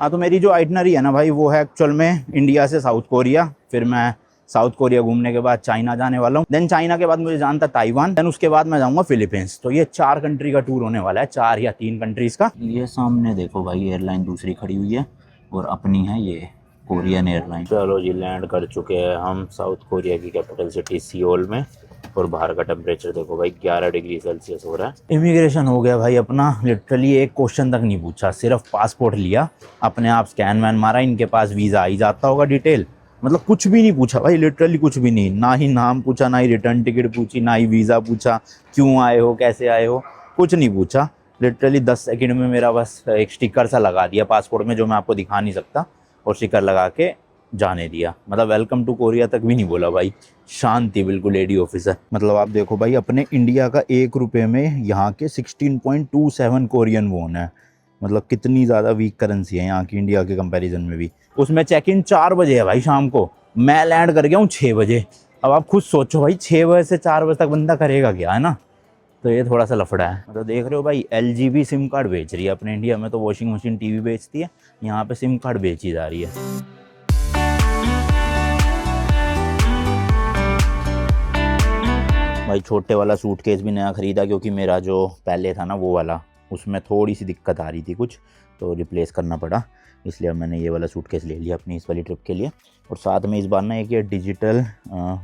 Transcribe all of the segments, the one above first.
हाँ, तो मेरी जो आइटनरी है ना भाई, वो है एक्चुअल में इंडिया से साउथ कोरिया, फिर मैं साउथ कोरिया घूमने के बाद चाइना जाने वाला हूँ, देन चाइना के बाद मुझे जाना था ताइवान, देन उसके बाद मैं जाऊँगा फिलीपींस। तो ये 4 कंट्री का टूर होने वाला है, 4 या 3 कंट्रीज का। ये सामने देखो भाई एयरलाइन दूसरी खड़ी हुई है और अपनी है ये कोरियन एयरलाइन। चलो जी, लैंड कर चुके हैं हम साउथ कोरिया की कैपिटल सिटी सियोल में, और बाहर का टेम्परेचर देखो भाई 11 डिग्री सेल्सियस हो रहा है। इमिग्रेशन हो गया भाई अपना, लिटरली एक क्वेश्चन तक नहीं पूछा, सिर्फ पासपोर्ट लिया, अपने आप स्कैन वैन मारा, इनके पास वीज़ा आ ही जाता होगा डिटेल, मतलब कुछ भी नहीं पूछा भाई, लिटरली कुछ भी नहीं, ना ही नाम पूछा, ना ही रिटर्न टिकट पूछी, ना ही वीज़ा पूछा, क्यों आए हो, कैसे आए हो, कुछ नहीं पूछा। लिटरली 10 सेकंड में मेरा बस एक स्टिकर सा लगा दिया पासपोर्ट में, जो मैं आपको दिखा नहीं सकता, और स्टिकर लगा के जाने दिया। मतलब वेलकम टू कोरिया तक भी नहीं बोला भाई, शांति बिल्कुल लेडी ऑफिसर। मतलब आप देखो भाई, अपने इंडिया का 1 रुपये में यहाँ के 16.27 कोरियन वोन है, मतलब कितनी ज़्यादा वीक करेंसी है यहाँ की इंडिया के कंपैरिजन में भी। उसमें चेक इन 4 बजे है भाई शाम को, मैं लैंड कर गया हूँ 6 बजे। अब आप खुद सोचो भाई, 6 बजे से 4 बजे तक बंदा करेगा क्या, है ना। तो ये थोड़ा सा लफड़ा है। मतलब देख रहे हो भाई, LG भी सिम कार्ड बेच रही है अपने इंडिया में, तो वॉशिंग मशीन टीवी बेचती है, यहाँ पे सिम कार्ड बेची जा रही है। भाई छोटे वाला सूटकेस भी नया ख़रीदा, क्योंकि मेरा जो पहले था ना वो वाला, उसमें थोड़ी सी दिक्कत आ रही थी कुछ, तो रिप्लेस करना पड़ा, इसलिए अब मैंने ये वाला सूटकेस ले लिया अपनी इस वाली ट्रिप के लिए। और साथ में इस बार ना एक ये डिजिटल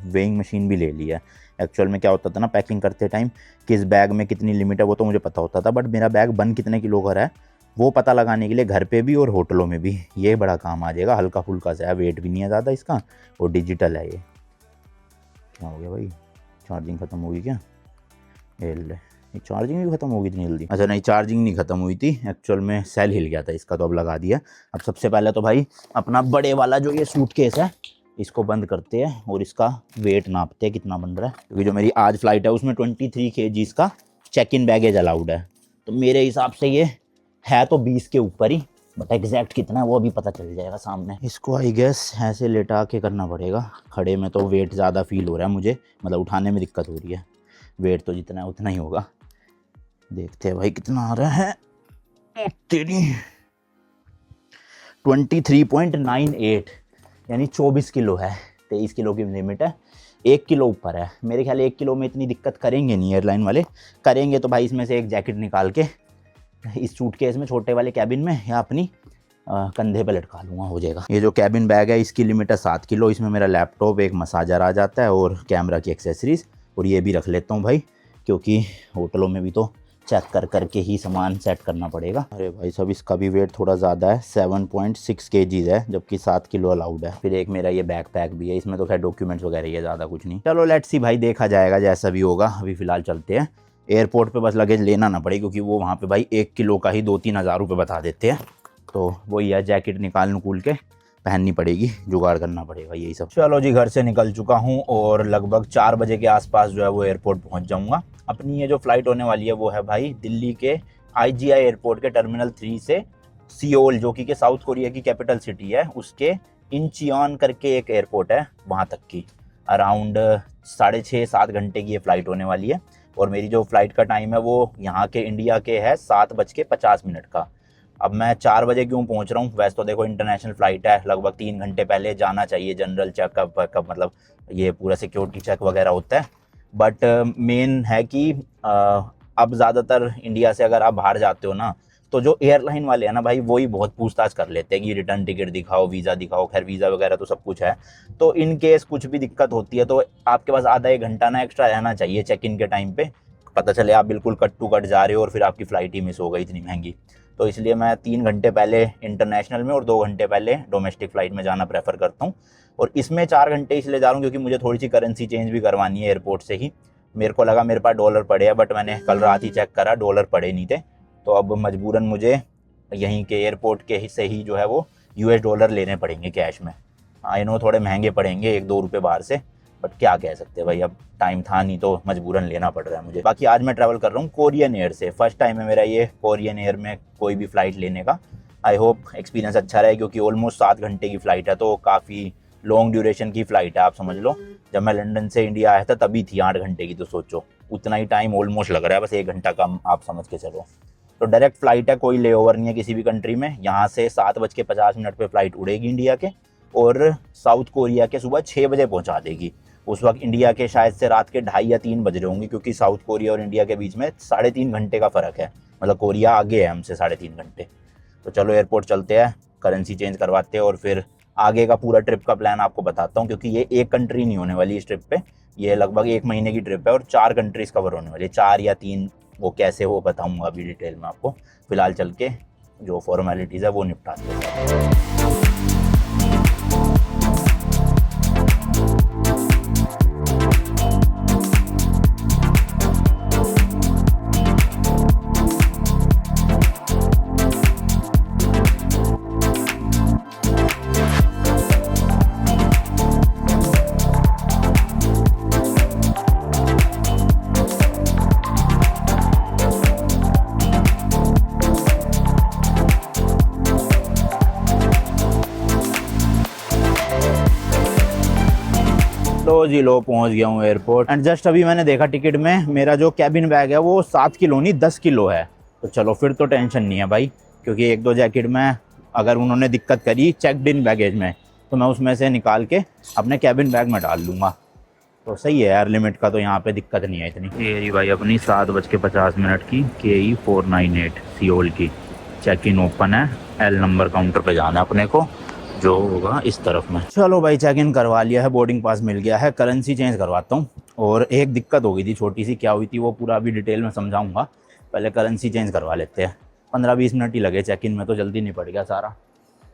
वेइंग मशीन भी ले लिया है। एक्चुअल में क्या होता था ना, पैकिंग करते टाइम किस बैग में कितनी लिमिट है वो तो मुझे पता होता था, बट मेरा बैग बन कितने किलो का रहा है वो पता लगाने के लिए घर पे भी और होटलों में भी ये बड़ा काम आ जाएगा। हल्का फुल्का सा है, वेट भी नहीं है ज़्यादा इसका, और डिजिटल है ये। क्या हो गया भाई, चार्जिंग ख़त्म होगी क्या? ये चार्जिंग भी ख़त्म होगी इतनी जल्दी? अच्छा नहीं, चार्जिंग नहीं ख़त्म हुई थी, एक्चुअल में सेल हिल गया था इसका, तो अब लगा दिया। अब सबसे पहले तो भाई अपना बड़े वाला जो ये सूटकेस है इसको बंद करते हैं और इसका वेट नापते हैं कितना बन रहा है, क्योंकि जो मेरी आज फ्लाइट है उसमें 23 kg का चेक इन बैगेज अलाउड है। तो मेरे हिसाब से ये है तो 20 के ऊपर ही, बट एग्जैक्ट कितना है वो अभी पता चल जाएगा सामने। इसको आई गेस ऐसे लेटा के करना पड़ेगा, खड़े में तो वेट ज़्यादा फील हो रहा है मुझे, मतलब उठाने में दिक्कत हो रही है। वेट तो जितना है उतना ही होगा, देखते हैं भाई कितना आ रहा है। तेरी 23.98 यानी 24 किलो है, 23 किलो की लिमिट है, 1 किलो ऊपर है। मेरे ख्याल 1 किलो में इतनी दिक्कत करेंगे नहीं एयरलाइन वाले, करेंगे तो भाई इसमें से एक जैकेट निकाल के इस सूटकेस में छोटे वाले कैबिन में या अपनी कंधे पे लटका लूँगा, हो जाएगा। ये जो कैबिन बैग है इसकी लिमिट है 7 किलो, इसमें मेरा लैपटॉप, एक मसाजर आ जाता है और कैमरा की एक्सेसरीज़, और ये भी रख लेता हूँ भाई, क्योंकि होटलों में भी तो चेक करके ही सामान सेट करना पड़ेगा। अरे भाई सब, इसका भी वेट थोड़ा ज़्यादा है, 7.6 kg है, जबकि 7 किलो अलाउड है। फिर एक मेरा ये बैग पैक भी है, इसमें तो खैर डॉक्यूमेंट्स वगैरह ये ज़्यादा कुछ नहीं। चलो लेट्स सी भाई, देखा जाएगा जैसा भी होगा। अभी फ़िलहाल चलते हैं एयरपोर्ट पे, बस लगेज लेना ना पड़े, क्योंकि वो वहाँ पे भाई 1 किलो का ही 2-3 हज़ार रुपये बता देते हैं। तो वही है, जैकेट निकाल के पहननी पड़ेगी, जुगाड़ करना पड़ेगा, यही सब। चलो जी, घर से निकल चुका हूँ और लगभग 4 बजे के आसपास जो है वो एयरपोर्ट पहुँच जाऊँगा। अपनी ये जो फ़्लाइट होने वाली है वो है भाई दिल्ली के IGI एयरपोर्ट के टर्मिनल 3 से सियोल, जो कि साउथ कोरिया की कैपिटल सिटी है, उसके इंचियोन करके एक एयरपोर्ट है, वहाँ तक की अराउंड 6.5-7 घंटे की ये फ़्लाइट होने वाली है। और मेरी जो फ़्लाइट का टाइम है वो यहाँ के इंडिया के है 7:50 का। अब मैं 4 बजे क्यों पहुँच रहा हूँ? वैसे तो देखो इंटरनेशनल फ़्लाइट है, लगभग 3 घंटे पहले जाना चाहिए, जनरल चेकअप वेकअप, मतलब ये पूरा सिक्योरिटी चेक वगैरह होता है। बट मेन है कि अब ज़्यादातर इंडिया से अगर आप बाहर जाते हो ना, तो जो एयरलाइन वाले हैं ना भाई, वही बहुत पूछताछ कर लेते हैं कि रिटर्न टिकट दिखाओ, वीज़ा दिखाओ। खैर वीज़ा वगैरह तो सब कुछ है, तो इन केस कुछ भी दिक्कत होती है तो आपके पास आधा 1 घंटा ना एक्स्ट्रा रहना चाहिए चेक इन के टाइम पे। पता चले आप बिल्कुल कट टू कट जा रहे हो और फिर आपकी फ़्लाइट ही मिस हो गई इतनी महंगी। तो इसलिए मैं 3 घंटे पहले इंटरनेशनल में और 2 घंटे पहले डोमेस्टिक फ़्लाइट में जाना प्रेफर करता हूँ। और इसमें 4 घंटे इसलिए जा रहा हूँ क्योंकि मुझे थोड़ी सी करेंसी चेंज भी करवानी है एयरपोर्ट से ही। मेरे को लगा मेरे पास डॉलर पड़े हैं, बट मैंने कल रात ही चेक करा, डॉलर पड़े नहीं थे। तो अब मजबूरन मुझे यहीं के एयरपोर्ट के हिस्से ही जो है वो US डॉलर लेने पड़ेंगे कैश में। आई नो थोड़े महंगे पड़ेंगे, 1-2 रुपये बाहर से, बट क्या कह सकते हैं भाई, अब टाइम था नहीं तो मजबूरन लेना पड़ रहा है मुझे। बाकी आज मैं ट्रैवल कर रहा हूँ कोरियन एयर से, फर्स्ट टाइम है मेरा ये कोरियन एयर में कोई भी फ़्लाइट लेने का। आई होप एक्सपीरियंस अच्छा रहे, क्योंकि ऑलमोस्ट 7 घंटे की फ़्लाइट है, तो काफ़ी लॉन्ग ड्यूरेशन की फ़्लाइट है, आप समझ लो। जब मैं लंदन से इंडिया आया था तभी थी 8 घंटे की, तो सोचो उतना ही टाइम ऑलमोस्ट लग रहा है, बस 1 घंटा कम आप समझ के चलो। तो डायरेक्ट फ़्लाइट है, कोई लेओवर नहीं है किसी भी कंट्री में। यहाँ से 7:50 पे फ़्लाइट उड़ेगी इंडिया के, और साउथ कोरिया के सुबह 6 बजे पहुँचा देगी। उस वक्त इंडिया के शायद से रात के 2:30 या 3 बज रहे होंगे, क्योंकि साउथ कोरिया और इंडिया के बीच में 3.5 घंटे का फ़र्क है। मतलब कोरिया आगे है हमसे 3.5 घंटे। तो चलो एयरपोर्ट चलते हैं, करेंसी चेंज करवाते हैं, और फिर आगे का पूरा ट्रिप का प्लान आपको बताता हूँ, क्योंकि ये एक कंट्री नहीं होने वाली इस ट्रिप पे, ये लगभग 1 महीने की ट्रिप है और 4 कंट्रीज़ कवर होने वाली है, 4 या 3, वो कैसे वो बताऊँगा अभी डिटेल में आपको। फिलहाल चल के जो फॉर्मेलिटीज़ है वो निपटाते हैं। लो जी लो, पहुंच गया हूँ एयरपोर्ट। एंड जस्ट अभी मैंने देखा टिकट में मेरा जो कैबिन बैग है वो 7 किलो नहीं 10 किलो है। तो चलो फिर तो टेंशन नहीं है भाई, क्योंकि 1-2 जैकेट में अगर उन्होंने दिक्कत करी चेकड इन बैगेज में, तो मैं उसमें से निकाल के अपने कैबिन बैग में डाल लूँगा। तो सही है यार, लिमिट का तो यहाँ पे दिक्कत नहीं है इतनी। ये रही भाई अपनी 7:50 की KE 498 सियोल की चेक इन ओपन है। L नंबर काउंटर पे जाना है अपने को, जो होगा इस तरफ में। चलो भाई चेक इन करवा लिया है, बोर्डिंग पास मिल गया है, करेंसी चेंज करवाता हूँ। और एक दिक्कत हो गई थी छोटी सी, क्या हुई थी वो पूरा अभी डिटेल में समझाऊंगा। पहले करेंसी चेंज करवा लेते हैं। 15-20 मिनट ही लगे चेक इन में, तो जल्दी निपट गया सारा।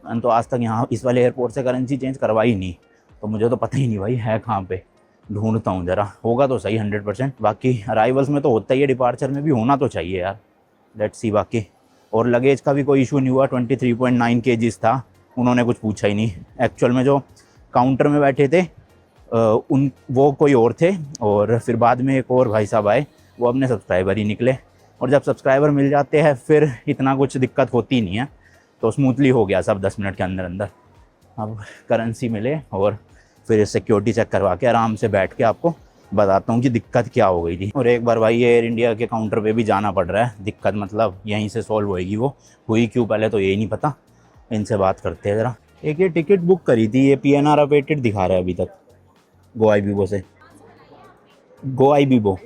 मैंने तो आज तक यहाँ इस वाले एयरपोर्ट से करेंसी चेंज करवाई नहीं, तो मुझे तो पता ही नहीं भाई है कहाँ पे। ढूंढता हूँ ज़रा, होगा तो सही 100%। बाकी अराइवल्स में तो होता ही है, डिपार्चर में भी होना तो चाहिए यार। लेट्स सी बाकी। और लगेज का भी कोई इशू नहीं हुआ, 23.9 kgs था, उन्होंने कुछ पूछा ही नहीं। एक्चुअल में जो काउंटर में बैठे थे वो कोई और थे, और फिर बाद में एक और भाई साहब आए, वो अपने सब्सक्राइबर ही निकले। और जब सब्सक्राइबर मिल जाते हैं फिर इतना कुछ दिक्कत होती नहीं है, तो स्मूथली हो गया सब 10 मिनट के अंदर अंदर। अब करेंसी मिले और फिर सिक्योरिटी चेक करवा के आराम से बैठ के आपको बताता हूँ कि दिक्कत क्या हो गई थी। और एक बार भाई एयर इंडिया के काउंटर पे भी जाना पड़ रहा है, दिक्कत मतलब यहीं से सॉल्व होएगी। वो हुई क्यों पहले तो यही नहीं पता, इनसे बात करते हैं ज़रा। एक ये टिकट बुक करी थी, ये PNR अवेटेड दिखा रहा है अभी तक, गो आईबीबो से। गो आईबीबो,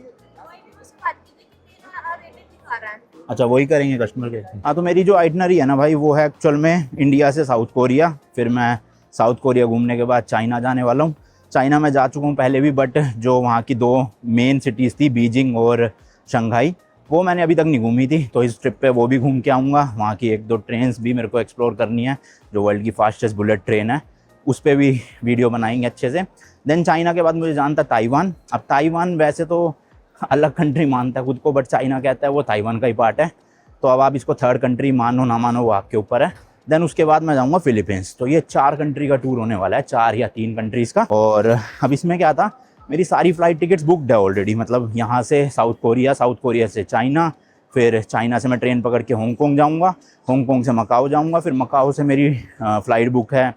अच्छा वही करेंगे कस्टमर के। हाँ तो मेरी जो आइटनरी है ना भाई, वो है एक्चुअल में इंडिया से साउथ कोरिया। फिर मैं साउथ कोरिया घूमने के बाद चाइना जाने वाला हूँ। चाइना में जा चुका हूँ पहले भी, बट जो वहाँ की 2 मेन सिटीज़ थी बीजिंग और शंघाई, वो मैंने अभी तक नहीं घूमी थी। तो इस ट्रिप पे वो भी घूम के आऊँगा। वहाँ की 1-2 ट्रेन्स भी मेरे को एक्सप्लोर करनी है, जो वर्ल्ड की फास्टेस्ट बुलेट ट्रेन है, उस पर भी वीडियो बनाएंगे अच्छे से। देन चाइना के बाद मुझे जानता ताइवान। अब ताइवान वैसे तो अलग कंट्री मानता है खुद को, बट चाइना कहता है वो ताइवान का ही पार्ट है। तो अब आप इसको थर्ड कंट्री मानो ना मानो वो आपके ऊपर है। देन उसके बाद मैं जाऊँगा फिलीपींस। तो ये 4 कंट्री का टूर होने वाला है, 4 या 3 कंट्रीज़ का। और अब इसमें क्या था, मेरी सारी फ़्लाइट टिकट्स बुकड है ऑलरेडी। मतलब यहाँ से साउथ कोरिया, साउथ कोरिया से चाइना, फिर चाइना से मैं ट्रेन पकड़ के हांगकांग जाऊँगा, हांगकांग से मकाओ जाऊँगा, फिर मकाओ से मेरी फ़्लाइट बुक है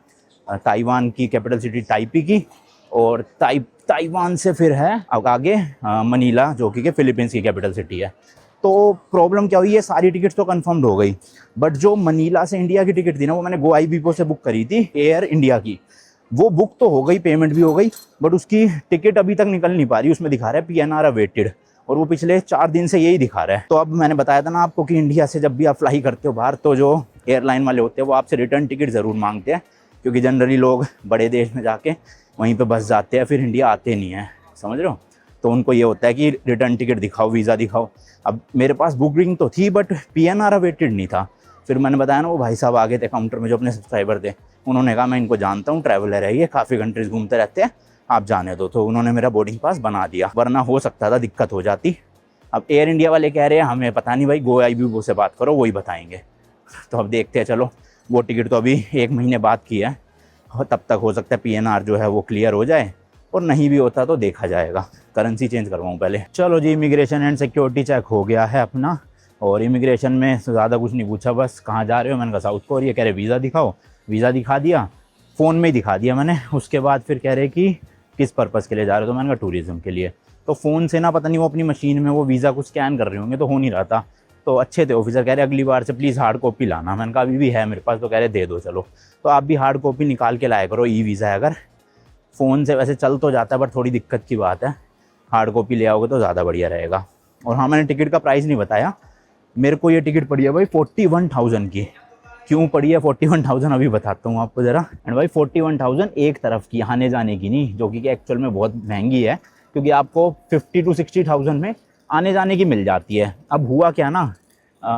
ताइवान की कैपिटल सिटी ताइपी की, और ताइवान से फिर है अब आगे मनीला, जो कि फिलीपींस की कैपिटल सिटी है। तो प्रॉब्लम क्या हुई है, सारी टिकट्स तो कंफर्म्ड हो गई, बट जो मनीला से इंडिया की टिकट थी ना, वो मैंने गो आईबीबो से बुक करी थी एयर इंडिया की। वो बुक तो हो गई, पेमेंट भी हो गई, बट उसकी टिकट अभी तक निकल नहीं पा रही। उसमें दिखा रहा है PNR अवेटेड, और वो पिछले 4 दिन से यही दिखा रहा है। तो अब मैंने बताया था ना आपको कि इंडिया से जब भी आप फ्लाई करते हो बाहर, तो जो एयरलाइन वाले होते हैं वो आपसे रिटर्न टिकट ज़रूर मांगते हैं, क्योंकि जनरली लोग बड़े देश में जाके वहीं पे बस जाते हैं, फिर इंडिया आते नहीं हैं, समझ रहे हो। तो उनको ये होता है कि रिटर्न टिकट दिखाओ, वीज़ा दिखाओ। अब मेरे पास बुकिंग तो थी, बट PNR अवेटेड नहीं था। फिर मैंने बताया ना, वो भाई साहब आगे थे काउंटर में जो अपने सब्सक्राइबर थे, उन्होंने कहा मैं इनको जानता हूँ, ट्रैवलर है ये, काफ़ी कंट्रीज़ घूमते रहते हैं, आप जाने दो। तो उन्होंने मेरा बोर्डिंग पास बना दिया, वरना हो सकता था दिक्कत हो जाती। अब एयर इंडिया वाले कह रहे हैं हमें पता नहीं भाई, गो आईबीबो से बात करो, वही बताएंगे। तो अब देखते हैं, चलो वो टिकट तो अभी 1 महीने बाद की है, और तब तक हो सकता है PNR जो है वो क्लियर हो जाए, और नहीं भी होता तो देखा जाएगा। करेंसी चेंज करवाऊँ पहले। चलो जी, इमिग्रेशन एंड सिक्योरिटी चेक हो गया है अपना, और इमिग्रेशन में ज़्यादा कुछ नहीं पूछा, बस कहाँ जा रहे हो, मैंने कहा साउथ कोरिया। कह रहे वीज़ा दिखाओ, वीज़ा दिखा दिया, फ़ोन में ही दिखा दिया मैंने। उसके बाद फिर कह रहे कि किस पर्पज़ के लिए जा रहे हो, तो मैंने कहा टूरिज़्म के लिए। तो फ़ोन से ना पता नहीं वो अपनी मशीन में वो वीज़ा कुछ स्कैन कर रहे होंगे, तो हो नहीं रहा था। तो अच्छे थे ऑफिसर, कह रहे अगली बार से प्लीज़ हार्ड कॉपी लाना। मैंने कहा अभी भी है मेरे पास, तो कह रहे दे दो चलो। तो आप भी हार्ड कॉपी निकाल के लाया करो, ई वीज़ा है अगर। फ़ोन से वैसे चल तो जाता है पर थोड़ी दिक्कत की बात है, हार्ड कॉपी ले आओगे तो ज़्यादा बढ़िया रहेगा। और हाँ, मैंने टिकट का प्राइस नहीं बताया, मेरे को ये टिकट पड़ी है भाई 41,000 की। क्यों पड़ी है 41,000 अभी बताता हूँ आपको ज़रा। एंड भाई 41,000 एक तरफ की, आने जाने की नहीं, जो कि एक्चुअल में बहुत महंगी है, क्योंकि आपको 50 to 60,000 में आने जाने की मिल जाती है। अब हुआ क्या ना,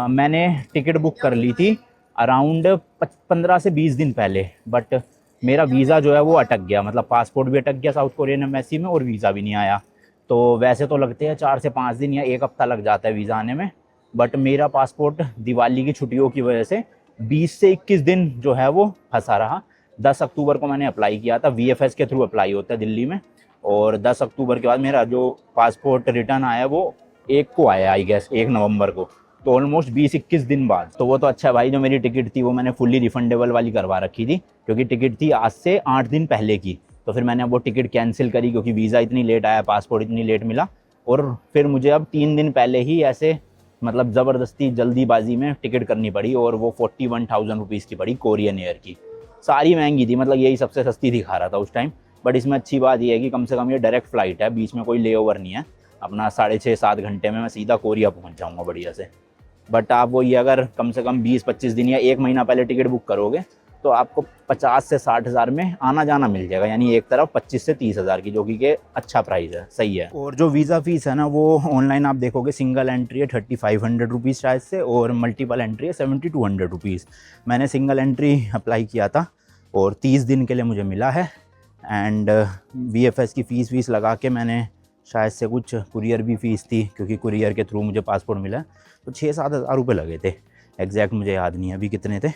मैंने टिकट बुक कर ली थी अराउंड 15 से 20 दिन पहले, बट मेरा वीज़ा जो है वो अटक गया, मतलब पासपोर्ट भी अटक गया साउथ कोरियन एम्बेसी में और वीज़ा भी नहीं आया। तो वैसे तो लगते हैं 4 से 5 दिन या 1 हफ्ता लग जाता है वीज़ा आने में, बट मेरा पासपोर्ट दिवाली की छुट्टियों की वजह से 20 से 21 दिन जो है वो फंसा रहा। 10 अक्टूबर को मैंने अप्लाई किया था, VFS के थ्रू अप्लाई होता है दिल्ली में, और 10 अक्टूबर के बाद मेरा जो पासपोर्ट रिटर्न आया वो 1 को आया, आई गेस 1 नवंबर को, तो ऑलमोस्ट 20-21 दिन बाद। तो वो तो अच्छा है भाई, जो मेरी टिकट थी वो मैंने फुल्ली रिफंडेबल वाली करवा रखी थी, क्योंकि टिकट थी आज से 8 दिन पहले की। तो फिर मैंने अब वो टिकट कैंसिल करी, क्योंकि वीज़ा इतनी लेट आया, पासपोर्ट इतनी लेट मिला, और फिर मुझे अब 3 दिन पहले ही ऐसे मतलब ज़बरदस्ती जल्दीबाजी में टिकट करनी पड़ी, और वो 41,000 रुपीज़ की पड़ी कोरियन एयर की। सारी महंगी थी, मतलब यही सबसे सस्ती दिखा रहा था उस टाइम। बट इसमें अच्छी बात यह है कि कम से कम ये डायरेक्ट फ़्लाइट है, बीच में कोई ले ओवर नहीं है, अपना 6.5-7 घंटे में मैं सीधा कोरिया पहुंच जाऊंगा बढ़िया से। बट आप वो ये अगर कम से कम 20-25 दिन या 1 महीना पहले टिकट बुक करोगे तो आपको 50 से 60 हज़ार में आना जाना मिल जाएगा, यानी एक तरफ 25 से 30 हज़ार की, जो कि अच्छा प्राइस है, सही है। और जो वीज़ा फ़ीस है ना, वो ऑनलाइन आप देखोगे सिंगल एंट्री है 3500 रुपीज़ शायद से, और मल्टीपल एंट्री है 7200 रुपीज़। मैंने सिंगल एंट्री अप्लाई किया था और 30 दिन के लिए मुझे मिला है। एंड VFS की फ़ीस लगा के मैंने शायद से कुछ कुरियर भी फ़ीस थी, क्योंकि कुरियर के थ्रू मुझे पासपोर्ट मिला, तो 6-7 हज़ार रुपये लगे थे। एग्जैक्ट मुझे याद नहीं है अभी कितने थे,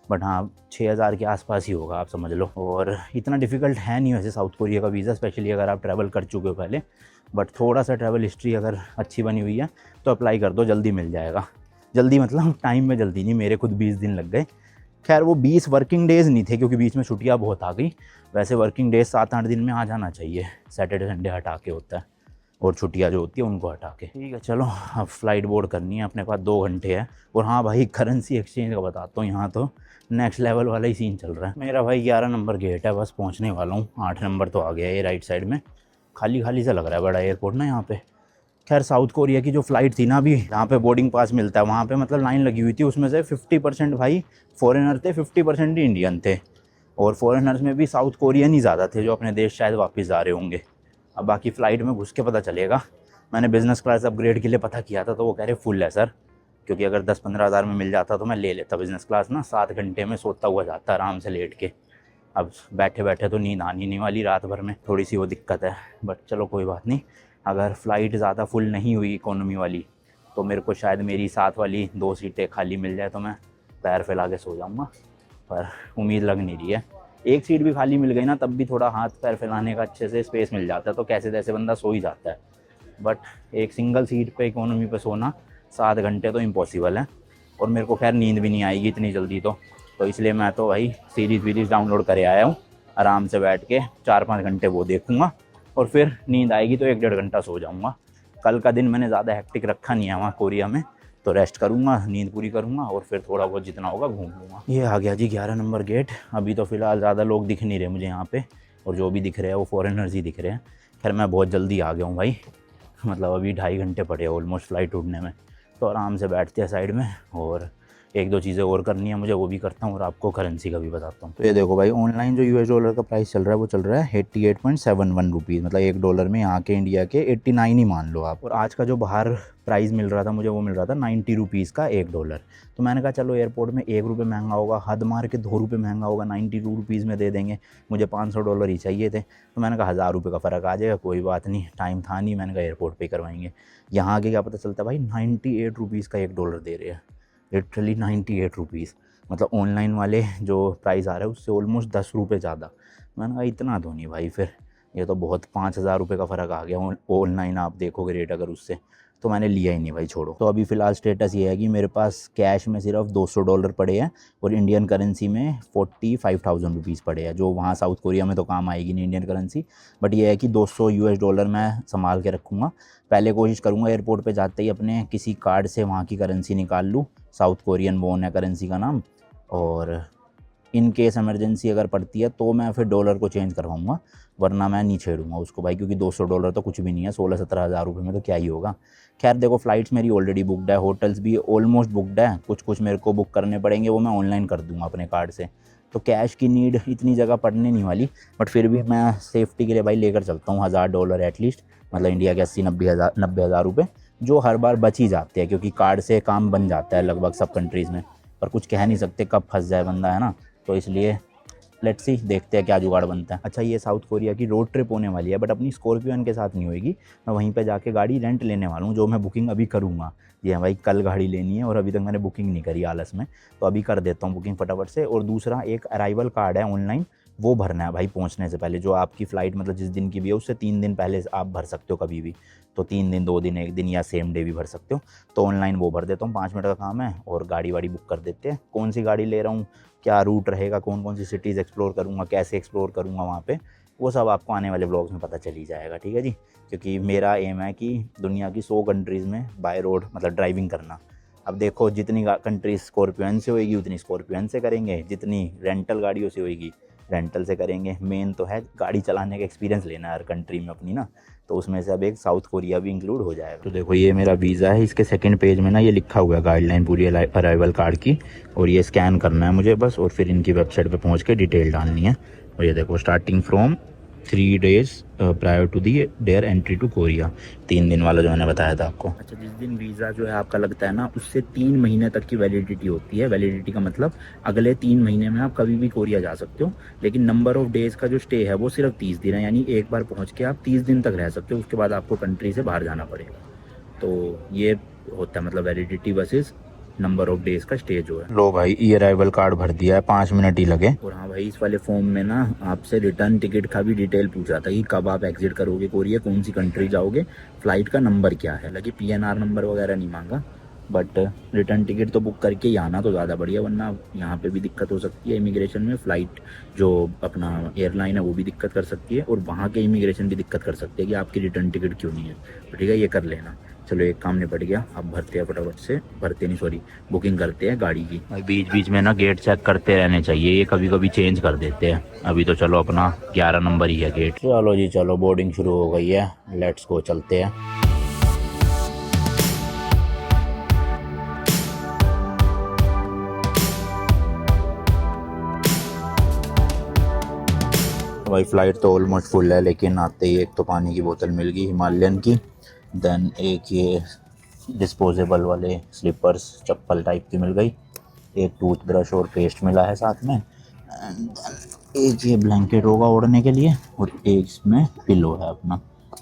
बट हाँ 6,000 के आसपास ही होगा, आप समझ लो। और इतना डिफ़िकल्ट है नहीं वैसे साउथ कोरिया का वीज़ा, स्पेशली अगर आप ट्रैवल कर चुके हो पहले। बट थोड़ा सा ट्रैवल हिस्ट्री अगर अच्छी बनी हुई है तो अप्लाई कर दो, जल्दी मिल जाएगा। जल्दी मतलब टाइम में जल्दी नहीं, मेरे खुद 20 दिन लग गए। खैर वो 20 वर्किंग डेज़ नहीं थे, क्योंकि बीच में छुट्टियाँ बहुत आ गई। वैसे वर्किंग डेज 7-8 दिन में आ जाना चाहिए, सैटरडे संडे हटा के होता है, और छुट्टियाँ जो होती है उनको हटा के। ठीक है चलो, अब फ़्लाइट बोर्ड करनी है, अपने पास 2 घंटे है। और हाँ भाई, करेंसी एक्सचेंज का बताता हूँ, यहाँ तो नेक्स्ट लेवल वाला ही सीन चल रहा है। मेरा भाई 11 नंबर गेट है, बस पहुँचने वाला हूँ। 8 नंबर तो आ गया है, ये राइट साइड में। खाली खाली सा लग रहा है बड़ा एयरपोर्ट ना यहाँ पे। खैर साउथ कोरिया की जो फ़्लाइट थी ना अभी, जहाँ पे बोर्डिंग पास मिलता है वहाँ पे मतलब लाइन लगी हुई थी, उसमें से 50% भाई फॉरेनर थे, 50% ही इंडियन थे। और फॉरेनर्स में भी साउथ कोरियन ही ज़्यादा थे, जो अपने देश शायद वापस जा रहे होंगे। अब बाकी फ़्लाइट में घुस के पता चलेगा। मैंने बिज़नेस क्लास अपग्रेड के लिए पता किया था, तो वो कह रहे फुल है सर, क्योंकि अगर 10-15 हज़ार में मिल जाता तो मैं ले लेता बिज़नेस क्लास ना, 7 घंटे में सोता हुआ जाता आराम से लेट के। अब बैठे बैठे तो नींद आनी नहीं वाली रात भर में, थोड़ी सी वो दिक्कत है। बट चलो कोई बात नहीं, अगर फ़्लाइट ज़्यादा फुल नहीं हुई इकोनॉमी वाली, तो मेरे को शायद मेरी साथ वाली 2 सीटें खाली मिल जाए, तो मैं पैर फैला के सो जाऊँगा। पर उम्मीद लग नहीं रही है। एक सीट भी खाली मिल गई ना, तब भी थोड़ा हाथ पैर फैलाने का अच्छे से स्पेस मिल जाता है, तो कैसे तैसे बंदा सो ही जाता है। बट एक सिंगल सीट पे इकोनॉमी पे सोना 7 घंटे तो इम्पॉसिबल है, और मेरे को खैर नींद भी नहीं आएगी इतनी जल्दी तो इसलिए मैं तो भाई सीरीज़ वीरीज़ डाउनलोड करे आया हूँ। आराम से बैठ के 4-5 घंटे वो देखूँगा, और फिर नींद आएगी तो 1-1.5 घंटा सो जाऊँगा। कल का दिन मैंने ज़्यादा हेक्टिक रखा नहीं है वहाँ कोरिया में, तो रेस्ट करूँगा, नींद पूरी करूँगा, और फिर थोड़ा बहुत जितना होगा घूम लूँगा। ये आ गया जी 11 नंबर गेट। अभी तो फ़िलहाल ज़्यादा लोग दिख नहीं रहे मुझे यहाँ पे, और जो भी दिख रहे हैं वो फॉरेनर्स ही दिख रहे हैं। खैर मैं बहुत जल्दी आ गया हूँ भाई, मतलब अभी 2.5 घंटे पड़े हैं ऑलमोस्ट फ़्लाइट उड़ने में। तो आराम से बैठते हैं साइड में, और 1-2 चीज़ें और करनी है मुझे, वो भी करता हूँ, और आपको करेंसी का भी बताता हूँ। तो ये देखो भाई, ऑनलाइन जो US डॉलर का प्राइस चल रहा है वो चल रहा है 88.71 रुपीज़, मतलब $1 में यहाँ के इंडिया के 89 ही मान लो आप। और आज का जो बाहर प्राइस मिल रहा था मुझे, वो मिल रहा था 90 रुपीज़ का $1। तो मैंने कहा चलो एयरपोर्ट में $1 महंगा होगा, हद मार के $2 महंगा होगा, 92 रुपीज़ में दे देंगे। मुझे $500 ही चाहिए थे, तो मैंने कहा $1000 का फ़र्क आ जाएगा, कोई बात नहीं, टाइम था नहीं। मैंने कहा एयरपोर्ट पे करवाएंगे। यहाँ आके क्या पता चलता भाई 98 रुपीज़ का $1 दे रहे हैं, लिटरली 98 रुपीज़। मतलब ऑनलाइन वाले जो प्राइस आ रहा है उससे ऑलमोस्ट 10 रुपये ज़्यादा। मैंने कहा इतना तो नहीं भाई, फिर ये तो बहुत 5,000 रुपये का फ़र्क आ गया। ऑनलाइन आप देखोगे रेट अगर उससे, तो मैंने लिया ही नहीं भाई, छोड़ो। तो अभी फ़िलहाल स्टेटस ये है कि मेरे पास कैश में सिर्फ $200 पड़े हैं और इंडियन करेंसी में 45,000 रुपीज़ पड़े हैं, जो वहाँ साउथ कोरिया में तो काम आएगी नहीं इंडियन करेंसी, बट ये है कि $200 मैं संभाल के रखूँगा। पहले कोशिश करूँगा एयरपोर्ट पे जाते ही अपने किसी कार्ड से वहाँ की करेंसी निकाल लूँ, साउथ कोरियन वॉन है करेंसी का नाम, और इन केस इमरजेंसी अगर पड़ती है तो मैं फिर डॉलर को चेंज करवाऊँगा, वरना मैं नहीं छेड़ूंगा उसको भाई, क्योंकि $200 तो कुछ भी नहीं है, 16-17 हज़ार रुपये में तो क्या ही होगा। खैर देखो, फ़्लाइट्स मेरी ऑलरेडी बुकड है, होटल्स भी ऑलमोस्ट बुकड है, कुछ मेरे को बुक करने पड़ेंगे, वो मैं ऑनलाइन कर दूँगा अपने कार्ड से। तो कैश की नीड इतनी जगह पड़ने नहीं वाली, बट फिर भी मैं सेफ्टी के लिए भाई लेकर चलता हूँ $1000 एटलीस्ट, मतलब इंडिया के 80-90 हज़ार रुपये, जो हर बार बच ही जाते हैं, क्योंकि कार्ड से काम बन जाता है लगभग सब कंट्रीज़ में। पर कुछ कह नहीं सकते कब फंस जाए बंदा, है ना, तो इसलिए लेट्स सी, देखते हैं क्या जुगाड़ बनता है। अच्छा, ये साउथ कोरिया की रोड ट्रिप होने वाली है, बट अपनी स्कॉर्पियन के साथ नहीं होएगी, मैं वहीं पे जाके गाड़ी रेंट लेने वाला हूँ, जो मैं बुकिंग अभी करूँगा। जी हाँ भाई, कल गाड़ी लेनी है और अभी तक मैंने बुकिंग नहीं करी आलस में, तो अभी कर देता हूँ बुकिंग फटाफट से। और दूसरा एक अराइवल कार्ड है ऑनलाइन, वो भरना है भाई पहुँचने से पहले, जो आपकी फ़्लाइट मतलब जिस दिन की भी है उससे 3 दिन पहले आप भर सकते हो कभी भी, तो 3 दिन, 2 दिन, 1 दिन या सेम डे भी भर सकते हो। तो ऑनलाइन वो भर देता हूँ, 5 मिनट का काम है, और गाड़ी वाड़ी बुक कर देते हैं। कौन सी गाड़ी ले रहा हूँ, क्या रूट रहेगा, कौन कौन सी सिटीज़ एक्सप्लोर करूँगा, कैसे एक्सप्लोर करूँगा वहाँ पे, वो सब आपको आने वाले व्लॉग्स में पता चल ही जाएगा, ठीक है जी। क्योंकि मेरा एम है कि दुनिया की 100 कंट्रीज़ में बाय रोड मतलब ड्राइविंग करना। अब देखो, जितनी कंट्रीज स्कॉर्पियन से होएगी उतनी स्कॉर्पियन से करेंगे, जितनी रेंटल गाड़ियों से होएगी रेंटल से करेंगे। मेन तो है गाड़ी चलाने का एक्सपीरियंस लेना है हर कंट्री में अपनी ना, तो उसमें से अब एक साउथ कोरिया भी इंक्लूड हो जाएगा। तो देखो, ये मेरा वीज़ा है, इसके सेकंड पेज में ना ये लिखा हुआ है गाइडलाइन पूरी अराइवल कार्ड की, और ये स्कैन करना है मुझे बस, और फिर इनकी वेबसाइट पे पहुंच के डिटेल डालनी है। और ये देखो, starting from 3 days prior to the their entry to Korea, 3 दिन वाला जो मैंने बताया था आपको। अच्छा, जिस दिन वीज़ा जो है आपका लगता है ना, उससे 3 महीने तक की वैलिडिटी होती है। वैलिडिटी का मतलब अगले 3 महीने में आप कभी भी कोरिया जा सकते हो, लेकिन नंबर ऑफ डेज़ का जो स्टे है वो सिर्फ 30 दिन है, यानी एक बार पहुँच के आप 30 दिन तक रह सकते हो, उसके बाद आपको कंट्री से बाहर जाना पड़ेगा। तो ये होता है मतलब validity versus number of days का स्टे जो है। लो भाई, ई अराइवल कार्ड भर दिया है, 5 मिनट ही लगे। और हाँ भाई, इस वाले फॉर्म में ना आपसे रिटर्न टिकट का भी डिटेल पूछा था कि कब आप एग्जिट करोगे कोरिया, कौन सी कंट्री जाओगे, फ्लाइट का नंबर क्या है। लगे PNR नंबर वगैरह नहीं मांगा, बट रिटर्न टिकट तो बुक करके ही आना तो ज़्यादा बढ़िया, वरना यहाँ पे भी दिक्कत हो सकती है इमिग्रेशन में। फ़्लाइट जो अपना एयरलाइन है वो भी दिक्कत कर सकती है, और वहाँ के इमिग्रेशन भी दिक्कत कर सकती है कि आपकी रिटर्न टिकट क्यों नहीं है। तो ठीक है, ये कर लेना। चलो, एक काम निपट गया, अब भरते हैं फटाफट से, भरते नहीं सॉरी, बुकिंग करते हैं गाड़ी की। बीच बीच में ना गेट चेक करते रहने चाहिए, ये कभी कभी चेंज कर देते हैं। अभी तो चलो अपना 11 नंबर ही है गेट। चलो जी, चलो बोर्डिंग शुरू हो गई है, लेट्स गो, चलते हैं। भाई फ़्लाइट तो ऑलमोस्ट फुल है, लेकिन आते ही एक तो पानी की बोतल मिल गई हिमालयन की, देन एक ये डिस्पोजेबल वाले स्लीपर्स चप्पल टाइप की मिल गई, एक टूथब्रश और पेस्ट मिला है साथ में, एंड देन एक ये ब्लैंकेट होगा ओढ़ने के लिए, और एक इसमें पिलो है अपना।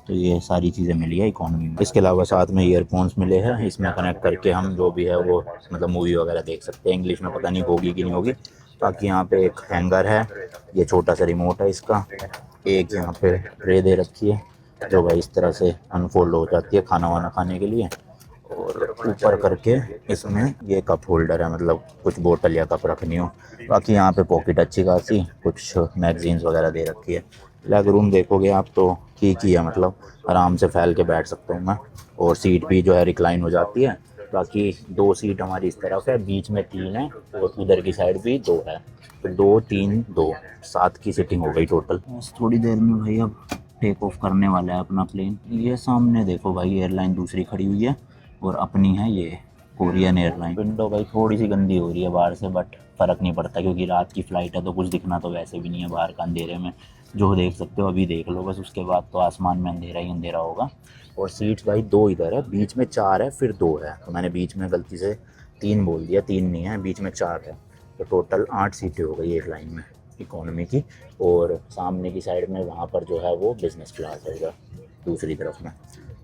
तो ये सारी चीज़ें मिली है इकॉनमी में। इसके अलावा साथ में ईयरफोन्स मिले हैं, इसमें कनेक्ट करके हम जो भी है वो मतलब मूवी वगैरह देख सकते हैं। इंग्लिश में पता नहीं होगी कि नहीं होगी। बाकी यहाँ पे एक हैंगर है, ये छोटा सा रिमोट है इसका, एक यहाँ पे ट्रे दे रखी है जो भाई इस तरह से अनफोल्ड हो जाती है खाना वाना खाने के लिए, और ऊपर करके इसमें ये कप होल्डर है, मतलब कुछ बोतल या कप रखनी हो। बाकी यहाँ पे पॉकेट अच्छी खासी, कुछ मैगजीन्स वगैरह दे रखी है। लेग रूम देखोगे आप तो ठीक ही है, मतलब आराम से फैल के बैठ सकता हूँ मैं, और सीट भी जो है रिक्लाइन हो जाती है। बाकी 2 सीट हमारी इस तरफ है, बीच में 3 है, और उधर की साइड भी 2 है, तो 2 3 2 7 की सीटिंग हो गई टोटल। बस थोड़ी देर में भाई अब टेक ऑफ करने वाला है अपना प्लेन। ये सामने देखो भाई, एयरलाइन दूसरी खड़ी हुई है, और अपनी है ये कोरियन एयरलाइन। विंडो भाई थोड़ी सी गंदी हो रही है बाहर से, बट फ़र्क नहीं पड़ता क्योंकि रात की फ़्लाइट है, तो कुछ दिखना तो वैसे भी नहीं है बाहर का अंधेरे में। जो देख सकते हो अभी देख लो बस, उसके बाद तो आसमान में अंधेरा ही अंधेरा होगा। और सीट्स भाई 2 इधर है, बीच में 4 है, फिर 2 है, तो मैंने बीच में गलती से 3 बोल दिया, 3 नहीं है, बीच में 4 है, तो टोटल 8 सीटें हो गई एक लाइन में इकोनॉमी की। और सामने की साइड में वहाँ पर जो है वो बिज़नेस क्लास है इधर दूसरी तरफ में।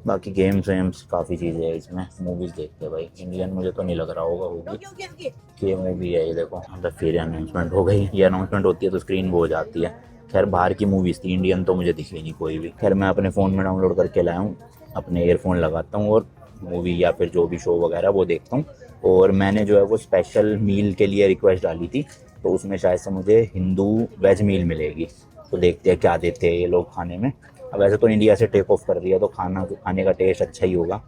बाकी गेम्स वेम्स काफ़ी चीज़ें हैं इसमें। मूवीज़ देखते हैं भाई, इंडियन मुझे तो नहीं लग रहा होगा होगी, ये मूवी है ये देखो। मतलब फिर अनाउंसमेंट हो गई, ये अनाउंसमेंट होती है तो स्क्रीन वो हो जाती है। खैर बाहर की मूवीज़ थी, इंडियन तो मुझे दिखी नहीं कोई भी। खैर मैं अपने फ़ोन में डाउनलोड करके लाया हूँ, अपने ईयरफोन लगाता हूँ और मूवी या फिर जो भी शो वगैरह वो देखता हूँ। और मैंने जो है वो स्पेशल मील के लिए रिक्वेस्ट डाली थी, तो उसमें शायद से मुझे हिंदू वेज मील मिलेगी। तो देखते हैं क्या देते हैं ये लोग खाने में। अब वैसे तो इंडिया से टेक ऑफ कर दिया तो खाने का टेस्ट अच्छा ही होगा,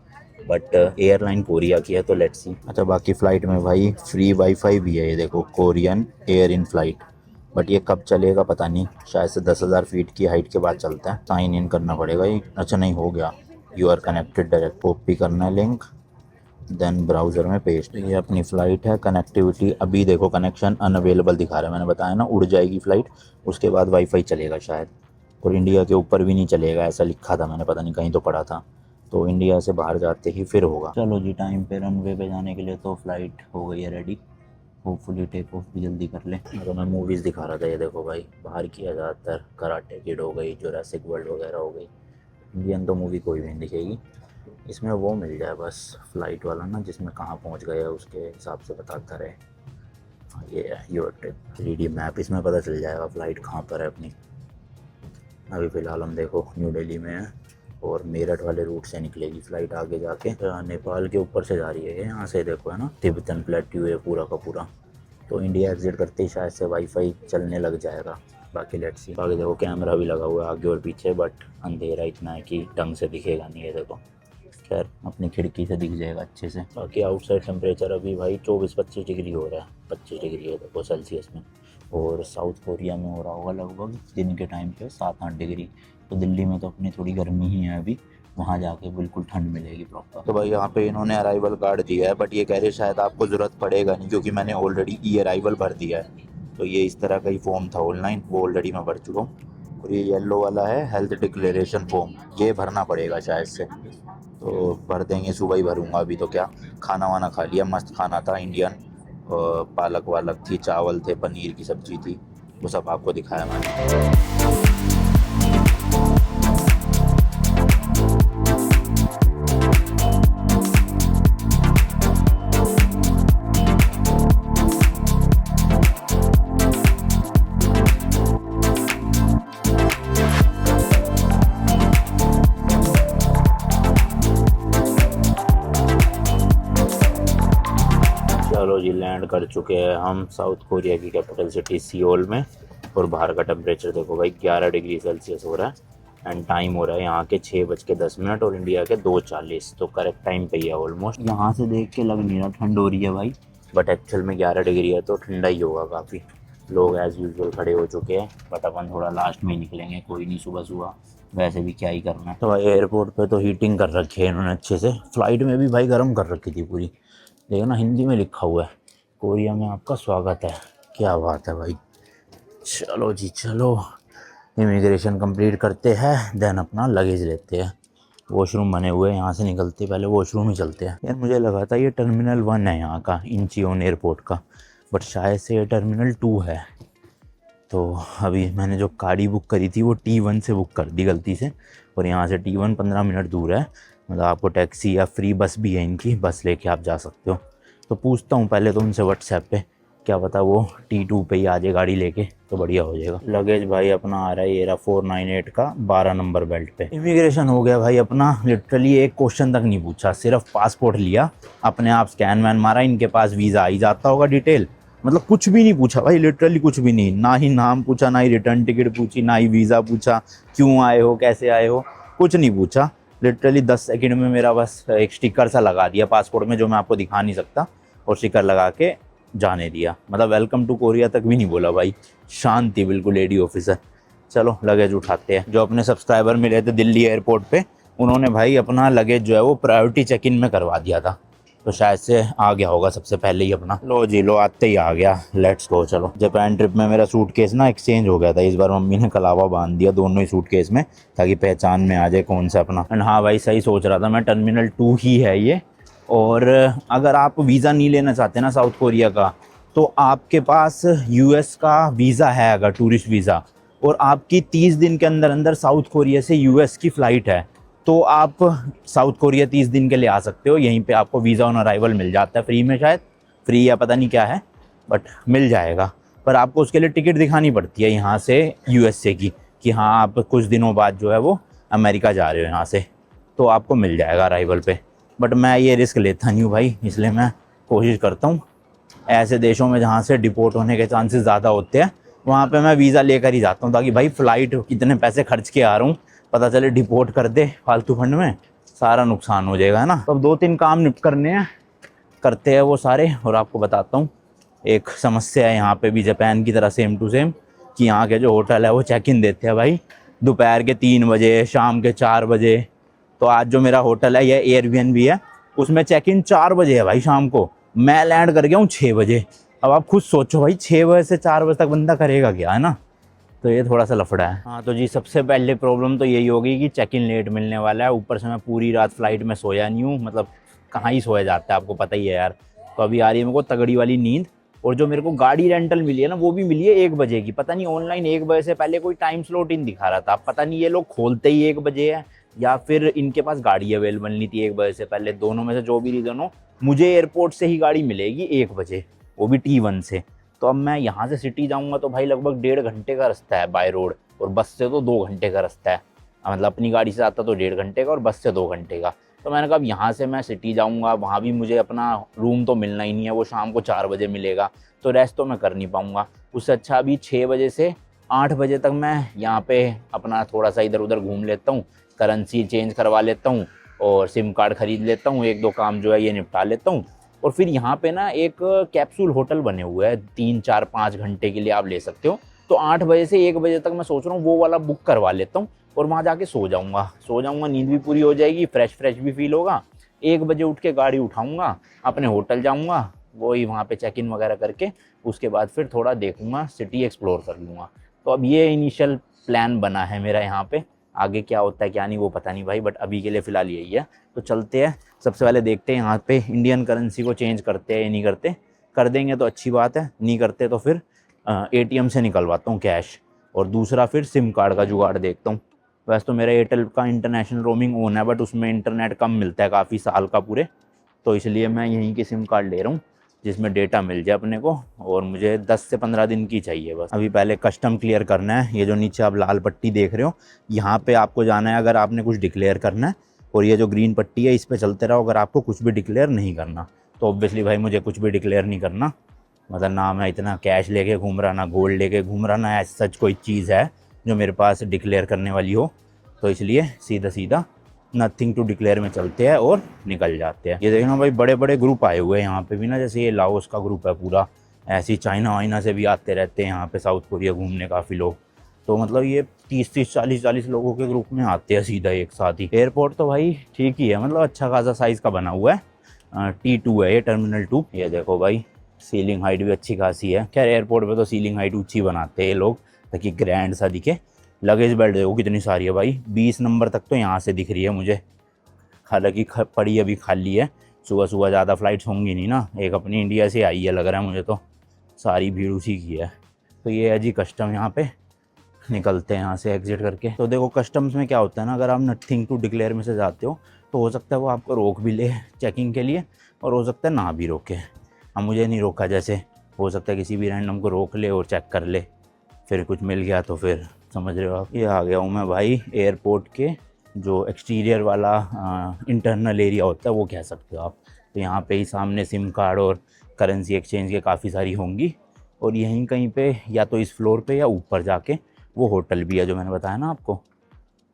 बट एयरलाइन कोरिया की है तो लेट्स सी। अच्छा, बाकी फ़्लाइट में भाई फ्री वाईफाई भी है, ये देखो Korean air in flight. But ये कब चलेगा पता नहीं, शायद से 10,000 फीट की हाइट के बाद चलता है। साइन इन करना पड़ेगा ये। अच्छा नहीं, हो गया, you are connected direct. Copy करना है लिंक, देन ब्राउज़र में पेस्ट। ये अपनी फ़्लाइट है। कनेक्टिविटी अभी देखो कनेक्शन अनअवेलेबल दिखा रहा है, मैंने बताया ना उड़ जाएगी फ़्लाइट, उसके बाद वाईफाई चलेगा शायद। और इंडिया के ऊपर भी नहीं चलेगा ऐसा लिखा था, मैंने पता नहीं कहीं तो पढ़ा था। तो इंडिया से बाहर जाते ही फिर होगा। चलो जी, टाइम पे रनवे पे जाने के लिए तो फ़्लाइट हो गई है रेडी। होपफुली टेक ऑफ भी जल्दी कर ले। तो मैं मूवीज़ दिखा रहा था, ये देखो भाई बाहर की है ज़्यादातर। कराटे किड हो गई, जुरासिक वर्ल्ड वगैरह हो गई। इंडियन तो मूवी कोई भी नहीं दिखेगी इसमें। वो मिल जाए बस फ़्लाइट वाला ना, जिसमें कहाँ पहुँच गए उसके हिसाब से बताता रहे। ये है योर ट्रिप 3D मैप, इसमें पता चल जाएगा फ़्लाइट कहाँ पर है अपनी। अभी फ़िलहाल हम देखो न्यू दिल्ली में है और मेरठ वाले रूट से निकलेगी फ़्लाइट आगे जाके। नेपाल के ऊपर से जा रही है यहाँ से, देखो है ना, तिब्बतन प्लेट्यू है पूरा का पूरा। तो इंडिया एग्जिट करते ही शायद से वाईफाई चलने लग जाएगा। बाकी लेट्स सी। आगे देखो कैमरा भी लगा हुआ है आगे और पीछे, बट अंधेरा इतना है कि ढंग से दिखेगा नहीं है। देखो खैर अपनी खिड़की से दिख जाएगा अच्छे से। बाकी आउटसाइड टेम्परेचर अभी भाई 24-25 डिग्री हो रहा है। 25 डिग्री है देखो सेल्सियस में। और साउथ कोरिया में हो रहा होगा लगभग दिन के टाइम पे 7-8 डिग्री। तो दिल्ली में तो अपनी थोड़ी गर्मी ही है अभी, वहाँ जाके बिल्कुल ठंड मिलेगी प्रॉपर। तो भाई यहाँ पे इन्होंने अराइवल कार्ड दिया है, बट ये कह रहे शायद आपको ज़रूरत पड़ेगा नहीं, क्योंकि मैंने ऑलरेडी ई अराइवल भर दिया है। तो ये इस तरह का ही फॉर्म था ऑनलाइन, वो ऑलरेडी मैं भर चुका हूँ। और ये येलो वाला है हेल्थ डिक्लेरेशन फॉर्म, ये भरना पड़ेगा शायद से। तो भर देंगे, सुबह ही भरूँगा। अभी तो क्या खाना वाना खा लिया, मस्त खाना था इंडियन। पालक वालक थी, चावल थे, पनीर की सब्ज़ी थी, वो सब आपको दिखाया मैंने। चलो जी, लैंड कर चुके हैं हम साउथ कोरिया की कैपिटल सिटी सियोल में। और बाहर का टेम्परेचर देखो भाई 11 डिग्री सेल्सियस हो रहा है। एंड टाइम हो रहा है यहाँ के 6:10 और इंडिया के 2:40। तो करेक्ट टाइम पे ही है ऑलमोस्ट। यहाँ से देख के लग नहीं रहा ठंड हो रही है भाई, बट एक्चुअल में 11 डिग्री है तो ठंडा ही होगा काफ़ी। लोग एज़ यूजुअल खड़े हो चुके हैं, बट अपन थोड़ा लास्ट में ही निकलेंगे, कोई नहीं सुबह सुबह, वैसे भी क्या ही करना है। तो भाई एयरपोर्ट पे तो हीटिंग कर रखी है इन्होंने अच्छे से। फ़्लाइट में भी भाई गर्म कर रखी थी पूरी, देखो ना हिंदी में लिखा हुआ है कोरिया में आपका स्वागत है। क्या बात है भाई। चलो जी चलो, इमिग्रेशन कंप्लीट करते हैं, देन अपना लगेज लेते हैं। वॉशरूम बने हुए हैं, यहाँ से निकलते पहले वॉशरूम ही चलते हैं। यार मुझे लगा था ये टर्मिनल 1 है यहाँ का, इंचियोन एयरपोर्ट का, बट शायद से ये टर्मिनल 2 है। तो अभी मैंने जो गाड़ी बुक करी थी वो T1 से बुक कर दी गलती से, और यहाँ से T1 15 मिनट दूर है। मतलब आपको टैक्सी या फ्री बस भी है इनकी, बस लेके आप जा सकते हो। तो पूछता हूँ पहले तो उनसे व्हाट्सएप पे, क्या पता वो T2 पे ही आ जाए गाड़ी लेके, तो बढ़िया हो जाएगा। लगेज भाई अपना आ रहा है ये रहा 498 का 12 नंबर बेल्ट पे। इमिग्रेशन हो गया भाई अपना। लिटरली एक क्वेश्चन तक नहीं पूछा, सिर्फ पासपोर्ट लिया, अपने आप स्कैन वैन मारा, इनके पास वीज़ा आ ही जाता होगा डिटेल। मतलब कुछ भी नहीं पूछा भाई, लिटरली कुछ भी नहीं। ना ही नाम पूछा, ना ही रिटर्न टिकट पूछी, ना ही वीज़ा पूछा, क्यों आए हो, कैसे आए हो, कुछ नहीं पूछा। लिटरली 10 सेकंड में मेरा बस एक स्टिकर सा लगा दिया पासपोर्ट में, जो मैं आपको दिखा नहीं सकता, और स्टिकर लगा के जाने दिया। मतलब वेलकम टू कोरिया तक भी नहीं बोला भाई, शांति बिल्कुल लेडी ऑफिसर। चलो लगेज उठाते हैं। जो अपने सब्सक्राइबर मिले थे दिल्ली एयरपोर्ट पे, उन्होंने भाई अपना लगेज जो है वो प्रायोरिटी चेक इन में करवा दिया था, तो शायद से आ गया होगा सबसे पहले ही अपना। लो जी लो, आते ही आ गया, लेट्स गो। चलो, जापान ट्रिप में मेरा सूटकेस ना एक्सचेंज हो गया था, इस बार मम्मी ने कलावा बांध दिया दोनों ही सूटकेस में, ताकि पहचान में आ जाए कौन सा अपना। एंड हाँ भाई, सही सोच रहा था मैं, टर्मिनल 2 ही है ये। और अगर आप वीज़ा नहीं लेना चाहते ना साउथ कोरिया का, तो आपके पास US का वीज़ा है अगर टूरिस्ट वीज़ा, और आपकी 30 दिन के अंदर अंदर साउथ कोरिया से US की फ़्लाइट है, तो आप साउथ कोरिया 30 दिन के लिए आ सकते हो। यहीं पे आपको वीज़ा ऑन अराइवल मिल जाता है फ्री में, शायद फ्री या पता नहीं क्या है, बट मिल जाएगा। पर आपको उसके लिए टिकट दिखानी पड़ती है यहाँ से USA की, कि हाँ आप कुछ दिनों बाद जो है वो अमेरिका जा रहे हो यहाँ से, तो आपको मिल जाएगा अराइवल पे। बट मैं ये रिस्क लेता नहीं हूँ भाई, इसलिए मैं कोशिश करता हूँ ऐसे देशों में जहाँ से डिपोर्ट होने के चांसेस ज़्यादा होते हैं वहाँ पे मैं वीज़ा लेकर ही जाता हूँ, ताकि भाई फ़्लाइट कितने पैसे खर्च के आ रहा हूँ, पता चले डिपोर्ट कर दे फालतू फंड में, सारा नुकसान हो जाएगा, है ना। तो अब 2-3 काम निपट करने हैं, करते हैं वो सारे। और आपको बताता हूँ एक समस्या है यहाँ पे भी जापान की तरह सेम टू सेम, कि यहाँ के जो होटल है वो चेक इन देते हैं भाई दोपहर के 3 बजे, शाम के 4 बजे। तो आज जो मेरा होटल है, यह एयरबीएनबी है, उसमें चेक इन 4 बजे है भाई शाम को, मैं लैंड कर गया हूँ 6 बजे। अब आप खुद सोचो भाई 6 बजे से 4 बजे तक बंदा करेगा क्या, है ना। तो ये थोड़ा सा लफड़ा है। हाँ तो जी सबसे पहले प्रॉब्लम तो यही होगी कि चेक इन लेट मिलने वाला है, ऊपर से मैं पूरी रात फ्लाइट में सोया नहीं हूँ, मतलब कहाँ ही सोया जाता है, आपको पता ही है यार। तो अभी आ रही है मेरे को तगड़ी वाली नींद। और जो मेरे को गाड़ी रेंटल मिली है ना, वो भी मिली है 1 बजे की। पता नहीं ऑनलाइन 1 बजे से पहले कोई टाइम स्लॉट इन दिखा रहा था, पता नहीं ये लोग खोलते ही 1 बजे है या फिर इनके पास गाड़ी अवेलेबल नहीं थी 1 बजे से पहले। दोनों में से जो भी रीज़न हो, मुझे एयरपोर्ट से ही गाड़ी मिलेगी 1 बजे, वो भी T1 से। तो अब मैं यहाँ से सिटी जाऊँगा तो भाई लगभग 1.5 घंटे का रास्ता है बाय रोड, और बस से तो 2 घंटे का रास्ता है। मतलब अपनी गाड़ी से आता तो 1.5 घंटे का और बस से 2 घंटे का। तो मैंने कहा अब यहाँ से मैं सिटी जाऊँगा, वहाँ भी मुझे अपना रूम तो मिलना ही नहीं है, वो शाम को 4 बजे मिलेगा, तो रेस्ट तो मैं कर नहीं पाऊँगा। उससे अच्छा अभी 6 बजे से 8 बजे तक मैं यहाँ पे अपना थोड़ा सा इधर उधर घूम लेता हूँ, करेंसी चेंज करवा लेता हूँ और सिम कार्ड ख़रीद लेता हूँ, 1-2 काम जो है ये निपटा लेता हूँ। और फिर यहाँ पे ना एक कैप्सूल होटल बने हुए हैं, 3-4-5 घंटे के लिए आप ले सकते हो। तो 8 बजे से 1 बजे तक मैं सोच रहा हूँ वो वाला बुक करवा लेता हूँ, और वहाँ जाके सो जाऊँगा, नींद भी पूरी हो जाएगी, फ्रेश भी फील होगा। 1 बजे उठ के गाड़ी उठाऊँगा, अपने होटल जाऊँगा, वही वहाँ पे चेक इन वगैरह करके उसके बाद फिर थोड़ा देखूँगा, सिटी एक्सप्लोर कर लूँगा। तो अब ये इनिशियल प्लान बना है मेरा यहाँ पे। आगे क्या होता है क्या नहीं वो पता नहीं भाई, बट अभी के लिए फ़िलहाल यही है। तो चलते हैं, सबसे पहले देखते हैं यहाँ पे इंडियन करेंसी को चेंज करते हैं या नहीं करते। कर देंगे तो अच्छी बात है, नहीं करते तो फिर एटीएम से निकलवाता हूँ कैश, और दूसरा फिर सिम कार्ड का जुगाड़ देखता हूँ। वैसे तो मेरा एयरटेल का इंटरनेशनल रोमिंग ऑन है, बट उसमें इंटरनेट कम मिलता है काफ़ी साल का पूरे, तो इसलिए मैं यहीं की सिम कार्ड ले रहा हूँ जिसमें डेटा मिल जाए अपने को, और मुझे 10 से 15 दिन की चाहिए बस। अभी पहले कस्टम क्लियर करना है। ये जो नीचे आप लाल पट्टी देख रहे हो, यहाँ पे आपको जाना है अगर आपने कुछ डिक्लेयर करना है, और ये जो ग्रीन पट्टी है इस पे चलते रहो अगर आपको कुछ भी डिक्लेयर नहीं करना। तो ऑब्वियसली भाई मुझे कुछ भी डिक्लेयर नहीं करना, मतलब ना मैं इतना कैश लेके घूम रहा, ना गोल्ड लेके घूम रहा, ना ऐसा सच कोई चीज़ है जो मेरे पास डिक्लेयर करने वाली हो। तो इसलिए सीधा सीधा नथिंग टू डिक्लेयर में चलते हैं और निकल जाते हैं। ये देखना भाई बड़े बड़े ग्रुप आए हुए हैं यहाँ पे भी ना, जैसे ये लाओस का ग्रुप है पूरा, ऐसी चाइना वाइना से भी आते रहते हैं यहाँ पे, साउथ कोरिया घूमने काफ़ी लोग। तो मतलब ये 30-30 40-40 लोगों के ग्रुप में आते हैं सीधा एक साथ ही। एयरपोर्ट तो भाई ठीक ही है, मतलब अच्छा खासा साइज़ का बना हुआ है। T2 है ये, टर्मिनल 2। ये देखो भाई सीलिंग हाइट भी अच्छी खासी है। खैर एयरपोर्ट पे तो सीलिंग हाइट ऊंची बनाते हैं ये लोग ताकि ग्रैंड सा दिखे। लगेज बेल्ट देखो कितनी सारी है भाई, 20 नंबर तक तो यहाँ से दिख रही है मुझे, हालांकि पड़ी अभी खाली है। सुबह सुबह ज़्यादा फ़्लाइट्स होंगी नहीं ना, एक अपनी इंडिया से आई है लग रहा है मुझे, तो सारी भीड़ उसी की है। तो ये है जी कस्टम, यहाँ पे निकलते हैं यहाँ से एग्जिट करके। तो देखो कस्टम्स में क्या होता है ना, अगर आप नथिंग टू डिक्लेयर में से जाते हो तो हो सकता है वो आपको रोक भी ले चेकिंग के लिए, और हो सकता है ना भी रोके। अब मुझे नहीं रोका, जैसे हो सकता है किसी भी रैंडम को रोक ले और चेक कर ले, फिर कुछ मिल गया तो फिर समझ रहे हो आप। ये आ गया हूँ मैं भाई एयरपोर्ट के जो एक्सटीरियर वाला इंटरनल एरिया होता है वो कह सकते हो आप। तो यहाँ पे ही सामने सिम कार्ड और करेंसी एक्सचेंज के काफ़ी सारी होंगी, और यहीं कहीं पे या तो इस फ्लोर पे या ऊपर जाके वो होटल भी है जो मैंने बताया ना आपको।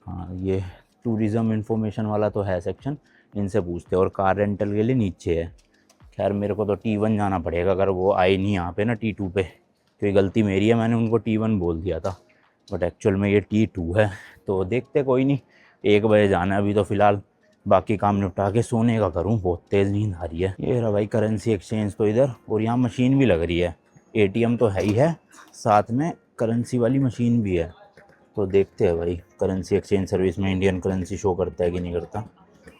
हाँ ये टूरिज़म इन्फॉर्मेशन वाला तो है सेक्शन, इनसे पूछते हैं। और कार रेंटल के लिए नीचे है। खैर मेरे को तो T1 जाना पड़ेगा अगर वो आए नहीं यहाँ पे ना T2 पे, क्योंकि गलती मेरी है, मैंने उनको T1 बोल दिया था, बट एक्चुअल में ये T2 है। तो देखते कोई नहीं, 1 बजे जाना है अभी तो फ़िलहाल, बाकी काम निपटा के सोने का करूँ, बहुत तेज़ नींद आ रही है। ये रहा भाई करेंसी एक्सचेंज तो इधर, और यहाँ मशीन भी लग रही है, ATM तो है ही है, साथ में करेंसी वाली मशीन भी है। तो देखते हैं भाई करेंसी एक्सचेंज सर्विस में इंडियन करेंसी शो करता है कि नहीं करता।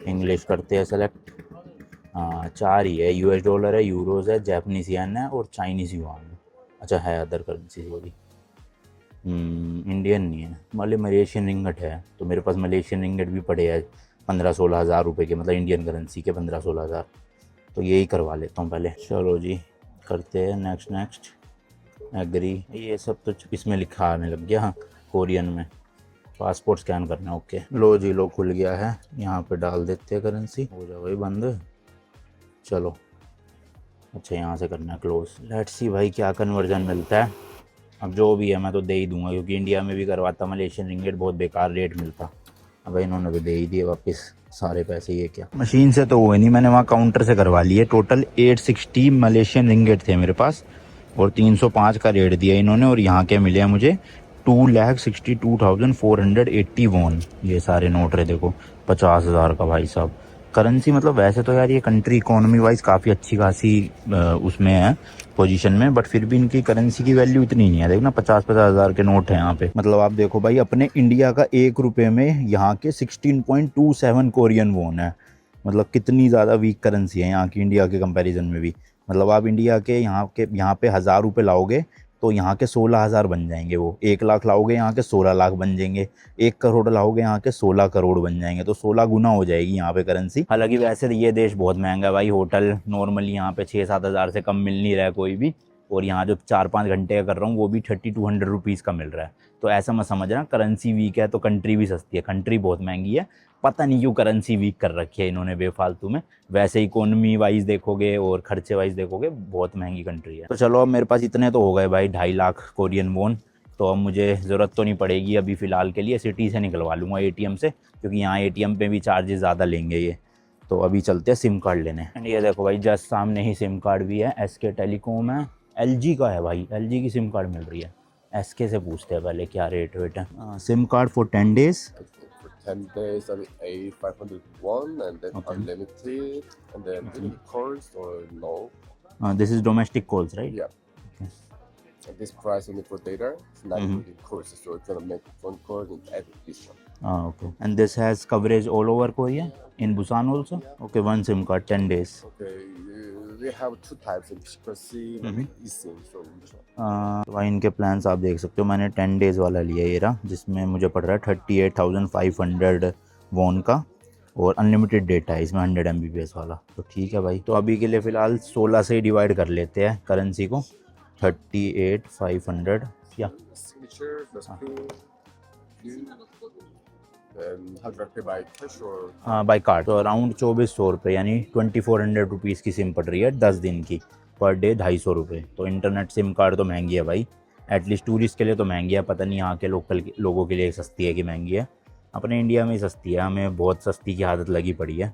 इंग्लिश करते हैं सेलेक्ट। हाँ 4 ही है, US डॉलर है, यूरोज़ है, जापानीज़ येन है और चाइनीज़ युआन है। अच्छा है अदर करेंसी वाली। इंडियन नहीं है, मलेशियन रिंगट है। तो मेरे पास मलेशियन रिंगट भी पड़े हैं 15-16 हज़ार रुपये के, मतलब इंडियन करेंसी के 15-16 हज़ार। तो यही करवा लेता हूँ पहले। चलो जी करते हैं नेक्स्ट एग्री। ये सब तो इसमें लिखा आने लग गया, हाँ कोरियन में। पासपोर्ट स्कैन करना है, ओके। लो जी, लो खुल गया है, यहाँ पे डाल देते हैं करेंसी, हो जाओ भाई बंद। चलो, अच्छा यहाँ से करना है क्लोज। लेट्स सी भाई क्या कन्वर्जन मिलता है। अब जो भी है मैं तो दे ही दूंगा, क्योंकि इंडिया में भी करवाता मलेशियन रिंगिट बहुत बेकार रेट मिलता। अब इन्होंने तो दे ही दिए वापस सारे पैसे। ये क्या, मशीन से तो हुए नहीं, मैंने वहाँ काउंटर से करवा लिए। टोटल 860 मलेशियन रिंगिट थे मेरे पास और 305 का रेट दिया इन्होंने। और यहाँ के मिले हैं मुझे 2,62,480 वॉन। ये सारे नोट रहे देखो, 50,000 का भाई साहब। करेंसी मतलब वैसे तो यार ये कंट्री इकोनॉमी वाइज काफ़ी अच्छी खासी उसमें है पोजीशन में, बट फिर भी इनकी करेंसी की वैल्यू इतनी नहीं है। देख ना, 50,000 के नोट हैं यहाँ पे। मतलब आप देखो भाई, अपने इंडिया का 1 रुपये में यहाँ के 16.27 कोरियन वोन है। मतलब कितनी ज़्यादा वीक करेंसी है यहाँ की इंडिया के कंपैरिजन में भी। मतलब आप इंडिया के यहाँ पे 1,000 रुपये लाओगे तो यहाँ के 16,000 बन जाएंगे। वो 1 लाख लाओगे यहाँ के 16 लाख बन जाएंगे। 1 करोड़ लाओगे यहाँ के 16 करोड़ बन जाएंगे। तो 16 गुना हो जाएगी यहाँ पे करेंसी। हालांकि वैसे तो ये देश बहुत महंगा है भाई। होटल नॉर्मली यहाँ पे 6-7 हज़ार से कम मिल नहीं रहा है कोई भी। और यहाँ जो 4-5 घंटे का कर रहा हूँ वो भी 3200 रुपीज़ का मिल रहा है। तो ऐसा मत समझना करेंसी वीक है तो कंट्री भी सस्ती है। कंट्री बहुत महंगी है, पता नहीं क्यों करेंसी वीक कर रखी है इन्होंने बेफालतू में। वैसे इकोनॉमी वाइज देखोगे और खर्चे वाइज देखोगे बहुत महंगी कंट्री है। तो चलो, अब मेरे पास इतने तो हो गए भाई, 2.5 लाख कोरियन वोन। तो अब मुझे ज़रूरत तो नहीं पड़ेगी अभी फ़िलहाल के लिए। सिटी से निकलवा लूँगा एटीएम से, क्योंकि यहाँ एटीएम पे भी चार्जेस ज़्यादा लेंगे ये। तो अभी चलते हैं सिम कार्ड लेने। एंड ये देखो भाई, जस्ट सामने ही सिम कार्ड भी है। SK टेलीकॉम है, LG का है भाई। LG की सिम कार्ड मिल रही है। SK से पूछते हैं पहले क्या रेट वेट है। SIM card for 10 days। 10 days, I mean, a 501 and then Okay. unlimited, and then any calls or no. This is domestic calls, right? Yeah. Okay. And this price only for data. It's not including calls, so it's gonna make phone calls and add this one. Okay. And this has coverage all over Korea, in Busan also? Okay, one SIM card, 10 days. Okay, we have two types of secrecy and eSIM. So which one? तो भाई इनके plans आप देख सकते हो। मैंने 10 days वाला लिया ये रहा, जिसमें मुझे पड़ रहा है 38,500 वॉन का। और अनलिमिटेड डेटा है इसमें, 100 MBPS वाला। तो ठीक है भाई। तो अभी के लिए फ़िलहाल 16 से ही डिवाइड कर लेते हैं करेंसी को। 38,500 या Signature, the screen, and how do I pay by cash or? हाँ, बाई कार्ड। तो अराउंड 2400 रुपये, यानी 2400 रुपीज़ की सिम पड़ रही है 10 दिन की। पर डे 250 रुपये। तो इंटरनेट सिम कार्ड तो महंगी है भाई, एटलीस्ट टूरिस्ट के लिए तो महंगी है। पता नहीं यहाँ के लोकल लोगों के लिए सस्ती है कि महंगी है। अपने इंडिया में ही सस्ती है, हमें बहुत सस्ती की आदत लगी पड़ी है।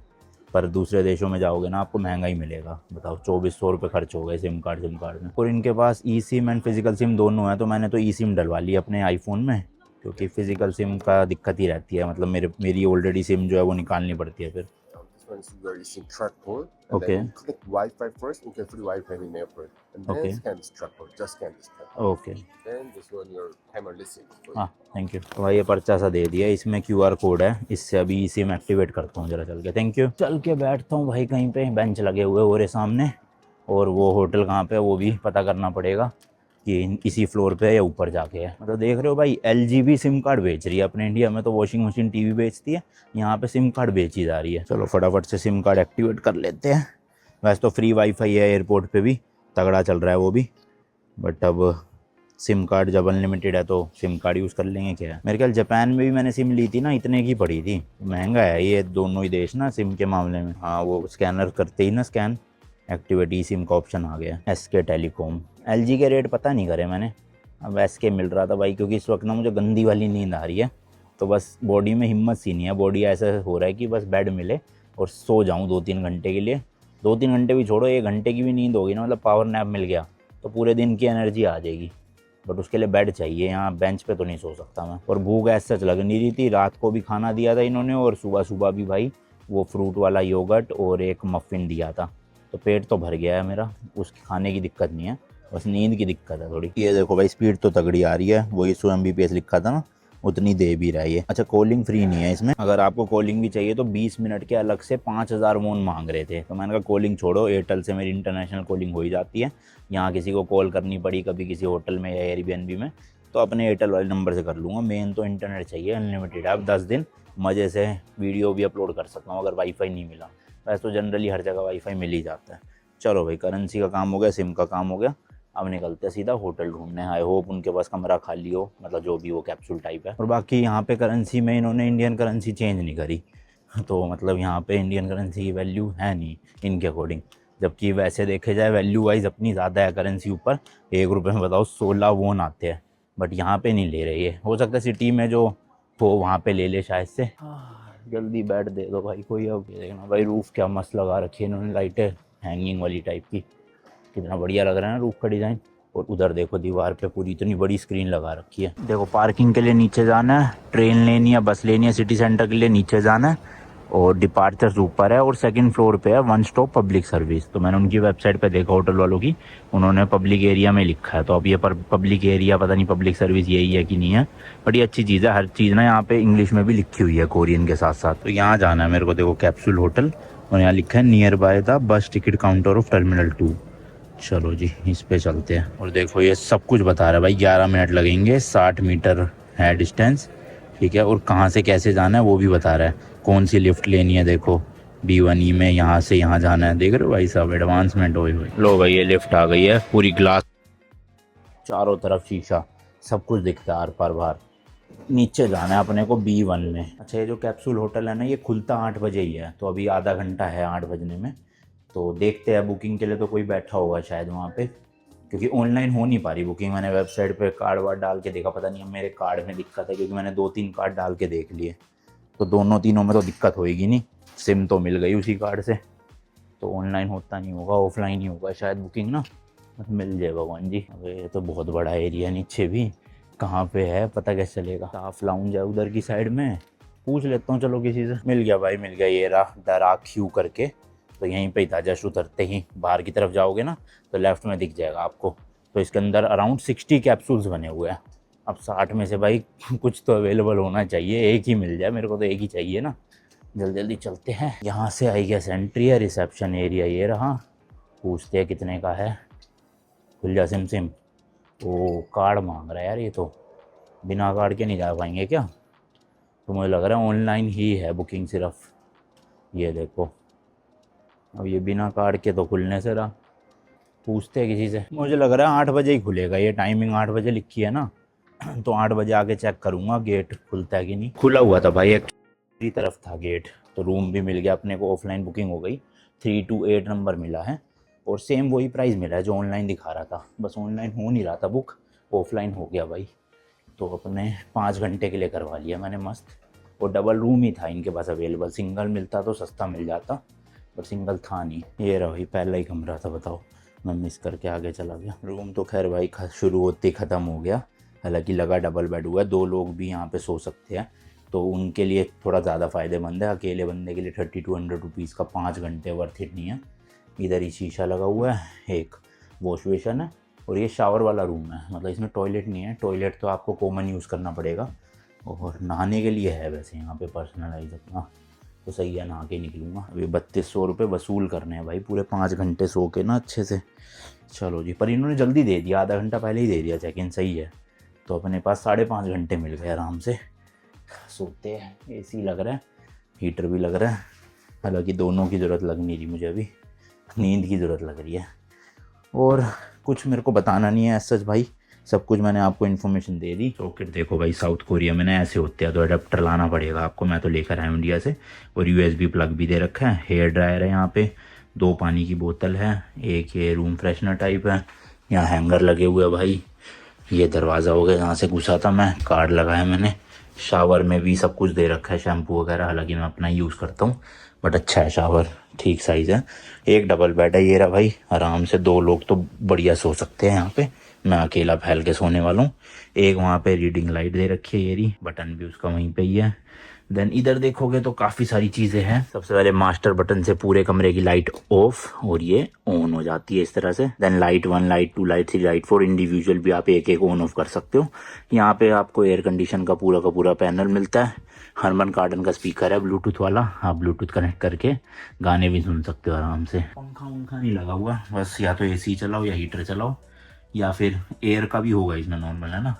पर दूसरे देशों में जाओगे ना, आपको महंगा ही मिलेगा। बताओ, 2400 रुपये खर्च हो गए सिम कार्ड में। और इनके पास ई सिम एंड फिजिकल सिम दोनों है। तो मैंने तो ई सिम डलवा ली अपने आईफोन में, क्योंकि फिजिकल सिम का दिक्कत ही रहती है। मतलब मेरी ऑलरेडी सिम जो है वो निकालनी पड़ती है फिर। This one is where you see track code. And Okay. then you click Wi-Fi first. You get free Wi-Fi in the airport. And then Okay. scan this track code. Just scan this track code. Okay, Then this one your timer listen. हाँ thank you. तो भाई ये पर्चा सा दे दिया, इसमें QR code है। इससे अभी ई सिम एक्टिवेट करता हूँ जरा चल के। Thank you. चल के बैठता हूँ भाई कहीं पे, बेंच लगे हुए हो रहे सामने। और वो होटल कहाँ पे है वो भी पता करना पड़ेगा कि इसी फ्लोर पे है या ऊपर जाके है। मतलब देख रहे हो भाई, LG भी सिम कार्ड बेच रही है। अपने इंडिया में तो वॉशिंग मशीन, टीवी बेचती है, यहाँ पे सिम कार्ड बेची जा रही है। चलो फटाफट से सिम कार्ड एक्टिवेट कर लेते हैं। वैसे तो फ्री वाईफाई है एयरपोर्ट पे भी, तगड़ा चल रहा है वो भी। बट अब सिम कार्ड जब अनलिमिटेड है तो सिम कार्ड यूज़ कर लेंगे। क्या है, मेरे ख्याल जापान में भी मैंने सिम ली थी ना, इतने की पड़ी थी। महंगा है ये दोनों ही देश ना सिम के मामले में। हाँ, वो स्कैनर करते ही ना, स्कैन एक्टिवेट ई सिम का ऑप्शन आ गया। SK telecom. LG के रेट पता नहीं करे मैंने। अब SK मिल रहा था भाई, क्योंकि इस वक्त ना मुझे गंदी वाली नींद आ रही है। तो बस बॉडी में हिम्मत सी नहीं है। बॉडी ऐसा हो रहा है कि बस बेड मिले और सो जाऊँ 2-3 घंटे के लिए। 2-3 घंटे भी छोड़ो, 1 घंटे की भी नींद होगी ना, मतलब पावर नैप मिल गया तो पूरे दिन की एनर्जी आ जाएगी। बट उसके लिए बेड चाहिए। यहाँ बेंच पे तो नहीं सो सकता मैं। और भूख ऐसा लग नहीं रही थी। रात को भी खाना दिया था इन्होंने, और सुबह सुबह भी भाई वो फ्रूट वाला योगर्ट और एक मफ़िन दिया था। तो पेट तो भर गया है मेरा, उसके खाने की दिक्कत नहीं है, बस नींद की दिक्कत है थोड़ी। ये देखो भाई, स्पीड तो तगड़ी आ रही है। वही 100 MBPS लिखा था ना, उतनी दे भी रहा है ये। अच्छा, कॉलिंग फ्री नहीं है इसमें। अगर आपको कॉलिंग भी चाहिए तो 20 मिनट के अलग से 5,000 वोन मांग रहे थे। तो मैंने कहा कॉलिंग छोड़ो, एयरटेल से मेरी इंटरनेशनल कॉलिंग हो ही जाती है। यहाँ किसी को कॉल करनी पड़ी कभी किसी होटल में या एयरबीएनबी में, तो अपने एयरटेल वाले नंबर से कर लूँगा। मेन तो इंटरनेट चाहिए अनलिमिटेड। अब 10 दिन मज़े से वीडियो भी अपलोड कर सकता हूँ अगर वाईफाई नहीं मिला। वैसे तो जनरली हर जगह वाईफाई मिल ही जाता है। चलो भाई, करेंसी का काम हो गया, सिम का काम हो गया। अब निकलते हैं सीधा होटल ढूंढने। आई होप उनके पास कमरा खाली हो, मतलब जो भी वो कैप्सूल टाइप है। और बाकी यहाँ पे करेंसी में इन्होंने इंडियन करेंसी चेंज नहीं करी, तो मतलब यहाँ पे इंडियन करेंसी की वैल्यू है नहीं इनके अकॉर्डिंग, जबकि वैसे देखे जाए वैल्यू वाइज अपनी ज़्यादा है करेंसी ऊपर। 1 रुपये में बताओ 16 वोन आते हैं, बट यहाँ पे नहीं ले रही है। हो सकता है सिटी में जो हो वहाँ पे ले ले शायद से। जल्दी बैठ दे दो भाई कोई। अब ये देखना भाई, रूफ़ क्या मस्त लगा रखी है इन्होंने, लाइटें हैंगिंग वाली टाइप की, कितना बढ़िया लग रहा है ना रूफ़ का डिज़ाइन। और उधर देखो दीवार पे पूरी इतनी बड़ी स्क्रीन लगा रखी है। देखो पार्किंग के लिए नीचे जाना है, ट्रेन लेनी है, बस लेनी है सिटी सेंटर के लिए नीचे जाना है, और डिपार्चर्स ऊपर है, और सेकंड फ्लोर पे है वन स्टॉप पब्लिक सर्विस। तो मैंने उनकी वेबसाइट पे देखा होटल वालों की, उन्होंने पब्लिक एरिया में लिखा है। तो अब ये पर पब्लिक एरिया पता नहीं पब्लिक सर्विस यही है कि नहीं है, बट ये अच्छी चीज़ है। हर चीज़ ना यहाँ पे इंग्लिश में भी लिखी हुई है कोरियन के साथ साथ। तो यहाँ जाना है मेरे को, देखो कैप्सूल होटल, और यहाँ लिखा है near by the bus ticket counter of terminal 2। चलो जी इस पे चलते हैं। और देखो ये सब कुछ बता रहा है भाई, 11 मिनट लगेंगे, 60 मीटर है डिस्टेंस, ठीक है। और कहाँ से कैसे जाना है वो भी बता रहा है, कौन सी लिफ्ट लेनी है। देखो B1E में यहाँ से यहाँ जाना है, देख रहे हो भाई साहब, एडवांसमेंट हुई हुई। लो भाई ये लिफ्ट आ गई है, पूरी ग्लास, चारों तरफ शीशा, सब कुछ दिखता है आर पार बाहर। नीचे जाना है अपने को B1 में। अच्छा ये जो कैप्सूल होटल है ना, ये खुलता 8 बजे ही है, तो अभी आधा घंटा है 8 बजने में। तो देखते हैं, बुकिंग के लिए तो कोई बैठा होगा शायद वहाँ पे, क्योंकि ऑनलाइन हो नहीं पा रही बुकिंग। मैंने वेबसाइट पे कार्ड वार्ड डाल के देखा, पता नहीं अब मेरे कार्ड में दिक्कत है, क्योंकि मैंने 2-3 कार्ड डाल के देख लिए, तो दोनों तीनों में तो दिक्कत होएगी नहीं। सिम तो मिल गई उसी कार्ड से, तो ऑनलाइन होता नहीं होगा, ऑफलाइन ही होगा शायद बुकिंग ना। मिल जाए भगवान जी। अब ये तो बहुत बड़ा एरिया, नीचे भी कहाँ पे है पता कैसे चलेगा। स्टाफ लाउंज है उधर की साइड में, पूछ लेता हूँ चलो किसी से। मिल गया भाई मिल गया, ये रहा दराक क्यू करके, तो यहीं पे ही था। जस्ट उतरते ही बाहर की तरफ जाओगे ना तो लेफ्ट में दिख जाएगा आपको। तो इसके अंदर अराउंड 60 कैप्सूल्स बने हुए हैं। अब 60 में से भाई कुछ तो अवेलेबल होना चाहिए, एक ही मिल जाए, मेरे को तो एक ही चाहिए ना। जल्दी जल्दी चलते हैं। यहाँ से आई गया एंट्री है, रिसेप्शन एरिया ये रहा। पूछते हैं कितने का है। खुल जा सिम सिम। ओ कार्ड मांग रहा है यार, ये तो बिना कार्ड के नहीं जा पाएंगे क्या? तो मुझे लग रहा है ऑनलाइन ही है बुकिंग सिर्फ। ये देखो अब ये बिना कार्ड के तो खुलने से रहा। पूछते हैं किसी से, मुझे लग रहा है 8 बजे ही खुलेगा, ये टाइमिंग 8 बजे लिखी है ना। तो 8 बजे आके चेक करूँगा गेट खुलता है कि नहीं। खुला हुआ था भाई, एक तरफ था गेट, तो रूम भी मिल गया अपने को। ऑफलाइन बुकिंग हो गई, 328 नंबर मिला है, और सेम वही प्राइस मिला है जो ऑनलाइन दिखा रहा था। बस ऑनलाइन हो नहीं रहा था बुक, ऑफलाइन हो गया भाई। तो अपने 5 घंटे के लिए करवा लिया मैंने मस्त। और डबल रूम ही था इनके पास अवेलेबल, सिंगल मिलता तो सस्ता मिल जाता, पर सिंगल था नहीं। ये रहा भाई पहला ही कमरा था, बताओ मैं मिस करके आगे चला गया। रूम तो खैर भाई शुरू होते ही ख़त्म हो गया, हालांकि लगा डबल बेड हुआ है, 2 लोग भी यहाँ पे सो सकते हैं, तो उनके लिए थोड़ा ज़्यादा फ़ायदेमंद है। अकेले बंदे के लिए 3200 रुपीज़ का 5 घंटे वर्थ इट नहीं है। इधर ही शीशा लगा हुआ है, एक वॉश बेसिन है, और ये शावर वाला रूम है, मतलब इसमें टॉयलेट नहीं है। टॉयलेट तो आपको कॉमन यूज़ करना पड़ेगा, और नहाने के लिए है वैसे यहाँ पे पर्सनलाइज अपना, तो सही है, नहा के निकलूँगा। अभी 3200 रुपये वसूल करने हैं भाई, पूरे 5 घंटे सो के ना अच्छे से। चलो जी, पर इन्होंने जल्दी दे दिया, आधा घंटा पहले ही दे दिया चेक इन, सही है। तो अपने पास 5.5 घंटे मिल गए आराम से। सोते हैं, AC लग रहा है, हीटर भी लग रहा है, हालांकि दोनों की ज़रूरत लग नहीं रही मुझे, अभी नींद की ज़रूरत लग रही है। और कुछ मेरे को बताना नहीं है सच भाई, सब कुछ मैंने आपको इन्फॉर्मेशन दे दी। सॉकेट देखो भाई, साउथ कोरिया में ना ऐसे होते हैं, तो अडेप्टर लाना पड़ेगा आपको। मैं तो लेकर आया हूँ इंडिया से। और USB प्लग भी दे रखा है, हेयर ड्रायर है यहाँ पे, 2 पानी की बोतल है, एक ये रूम फ्रेशनर टाइप है, यहाँ हैंगर लगे हुए हैं भाई। ये दरवाज़ा हो गया जहाँ से घुसा था मैं, कार्ड लगाया मैंने। शावर में भी सब कुछ दे रखा है, शैम्पू वगैरह, हालांकि मैं अपना यूज़ करता हूँ, बट अच्छा है शावर, ठीक साइज़ है। एक डबल बेड है ये रहा भाई, आराम से 2 लोग तो बढ़िया सो सकते हैं यहाँ पे। मैं अकेला फैल के सोने वाला हूँ। एक वहाँ पे रीडिंग लाइट दे रखी है, ये रही, बटन भी उसका वहीं पे ही है। देन इधर देखोगे तो काफ़ी सारी चीज़ें हैं। सबसे पहले मास्टर बटन से पूरे कमरे की लाइट ऑफ, और ये ऑन हो जाती है इस तरह से। Then light 1, light 2, light 3, light 4, individual भी आप एक एक ऑन ऑफ कर सकते हो। यहाँ पे आपको एयर कंडीशन का पूरा पैनल मिलता है। हरमन कार्डन का स्पीकर है ब्लूटूथ वाला, आप ब्लूटूथ कनेक्ट करके गाने भी सुन सकते हो आराम से। पंखा वंखा नहीं लगा हुआ, बस या तो AC चलाओ या हीटर चलाओ, या फिर एयर का भी होगा इसमें, नॉर्मल है ना।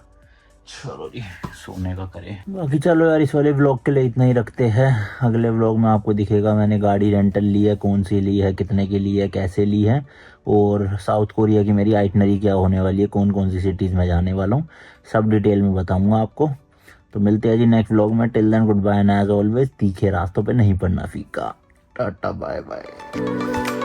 चलो जी सोने का करें। बाकी चलो यार इस वाले व्लॉग के लिए इतना ही रखते हैं। अगले व्लॉग में आपको दिखेगा मैंने गाड़ी रेंटल ली है, कौन सी ली है, कितने की ली है, कैसे ली है, और साउथ कोरिया की मेरी आइटनरी क्या होने वाली है, कौन कौन सी सिटीज़ में जाने वाला हूँ, सब डिटेल में बताऊँगा आपको। तो मिलते हैं जी नेक्स्ट व्लॉग में। Till then good bye and as always तीखे रास्तों पे नहीं पड़ना फीका। Tata bye bye.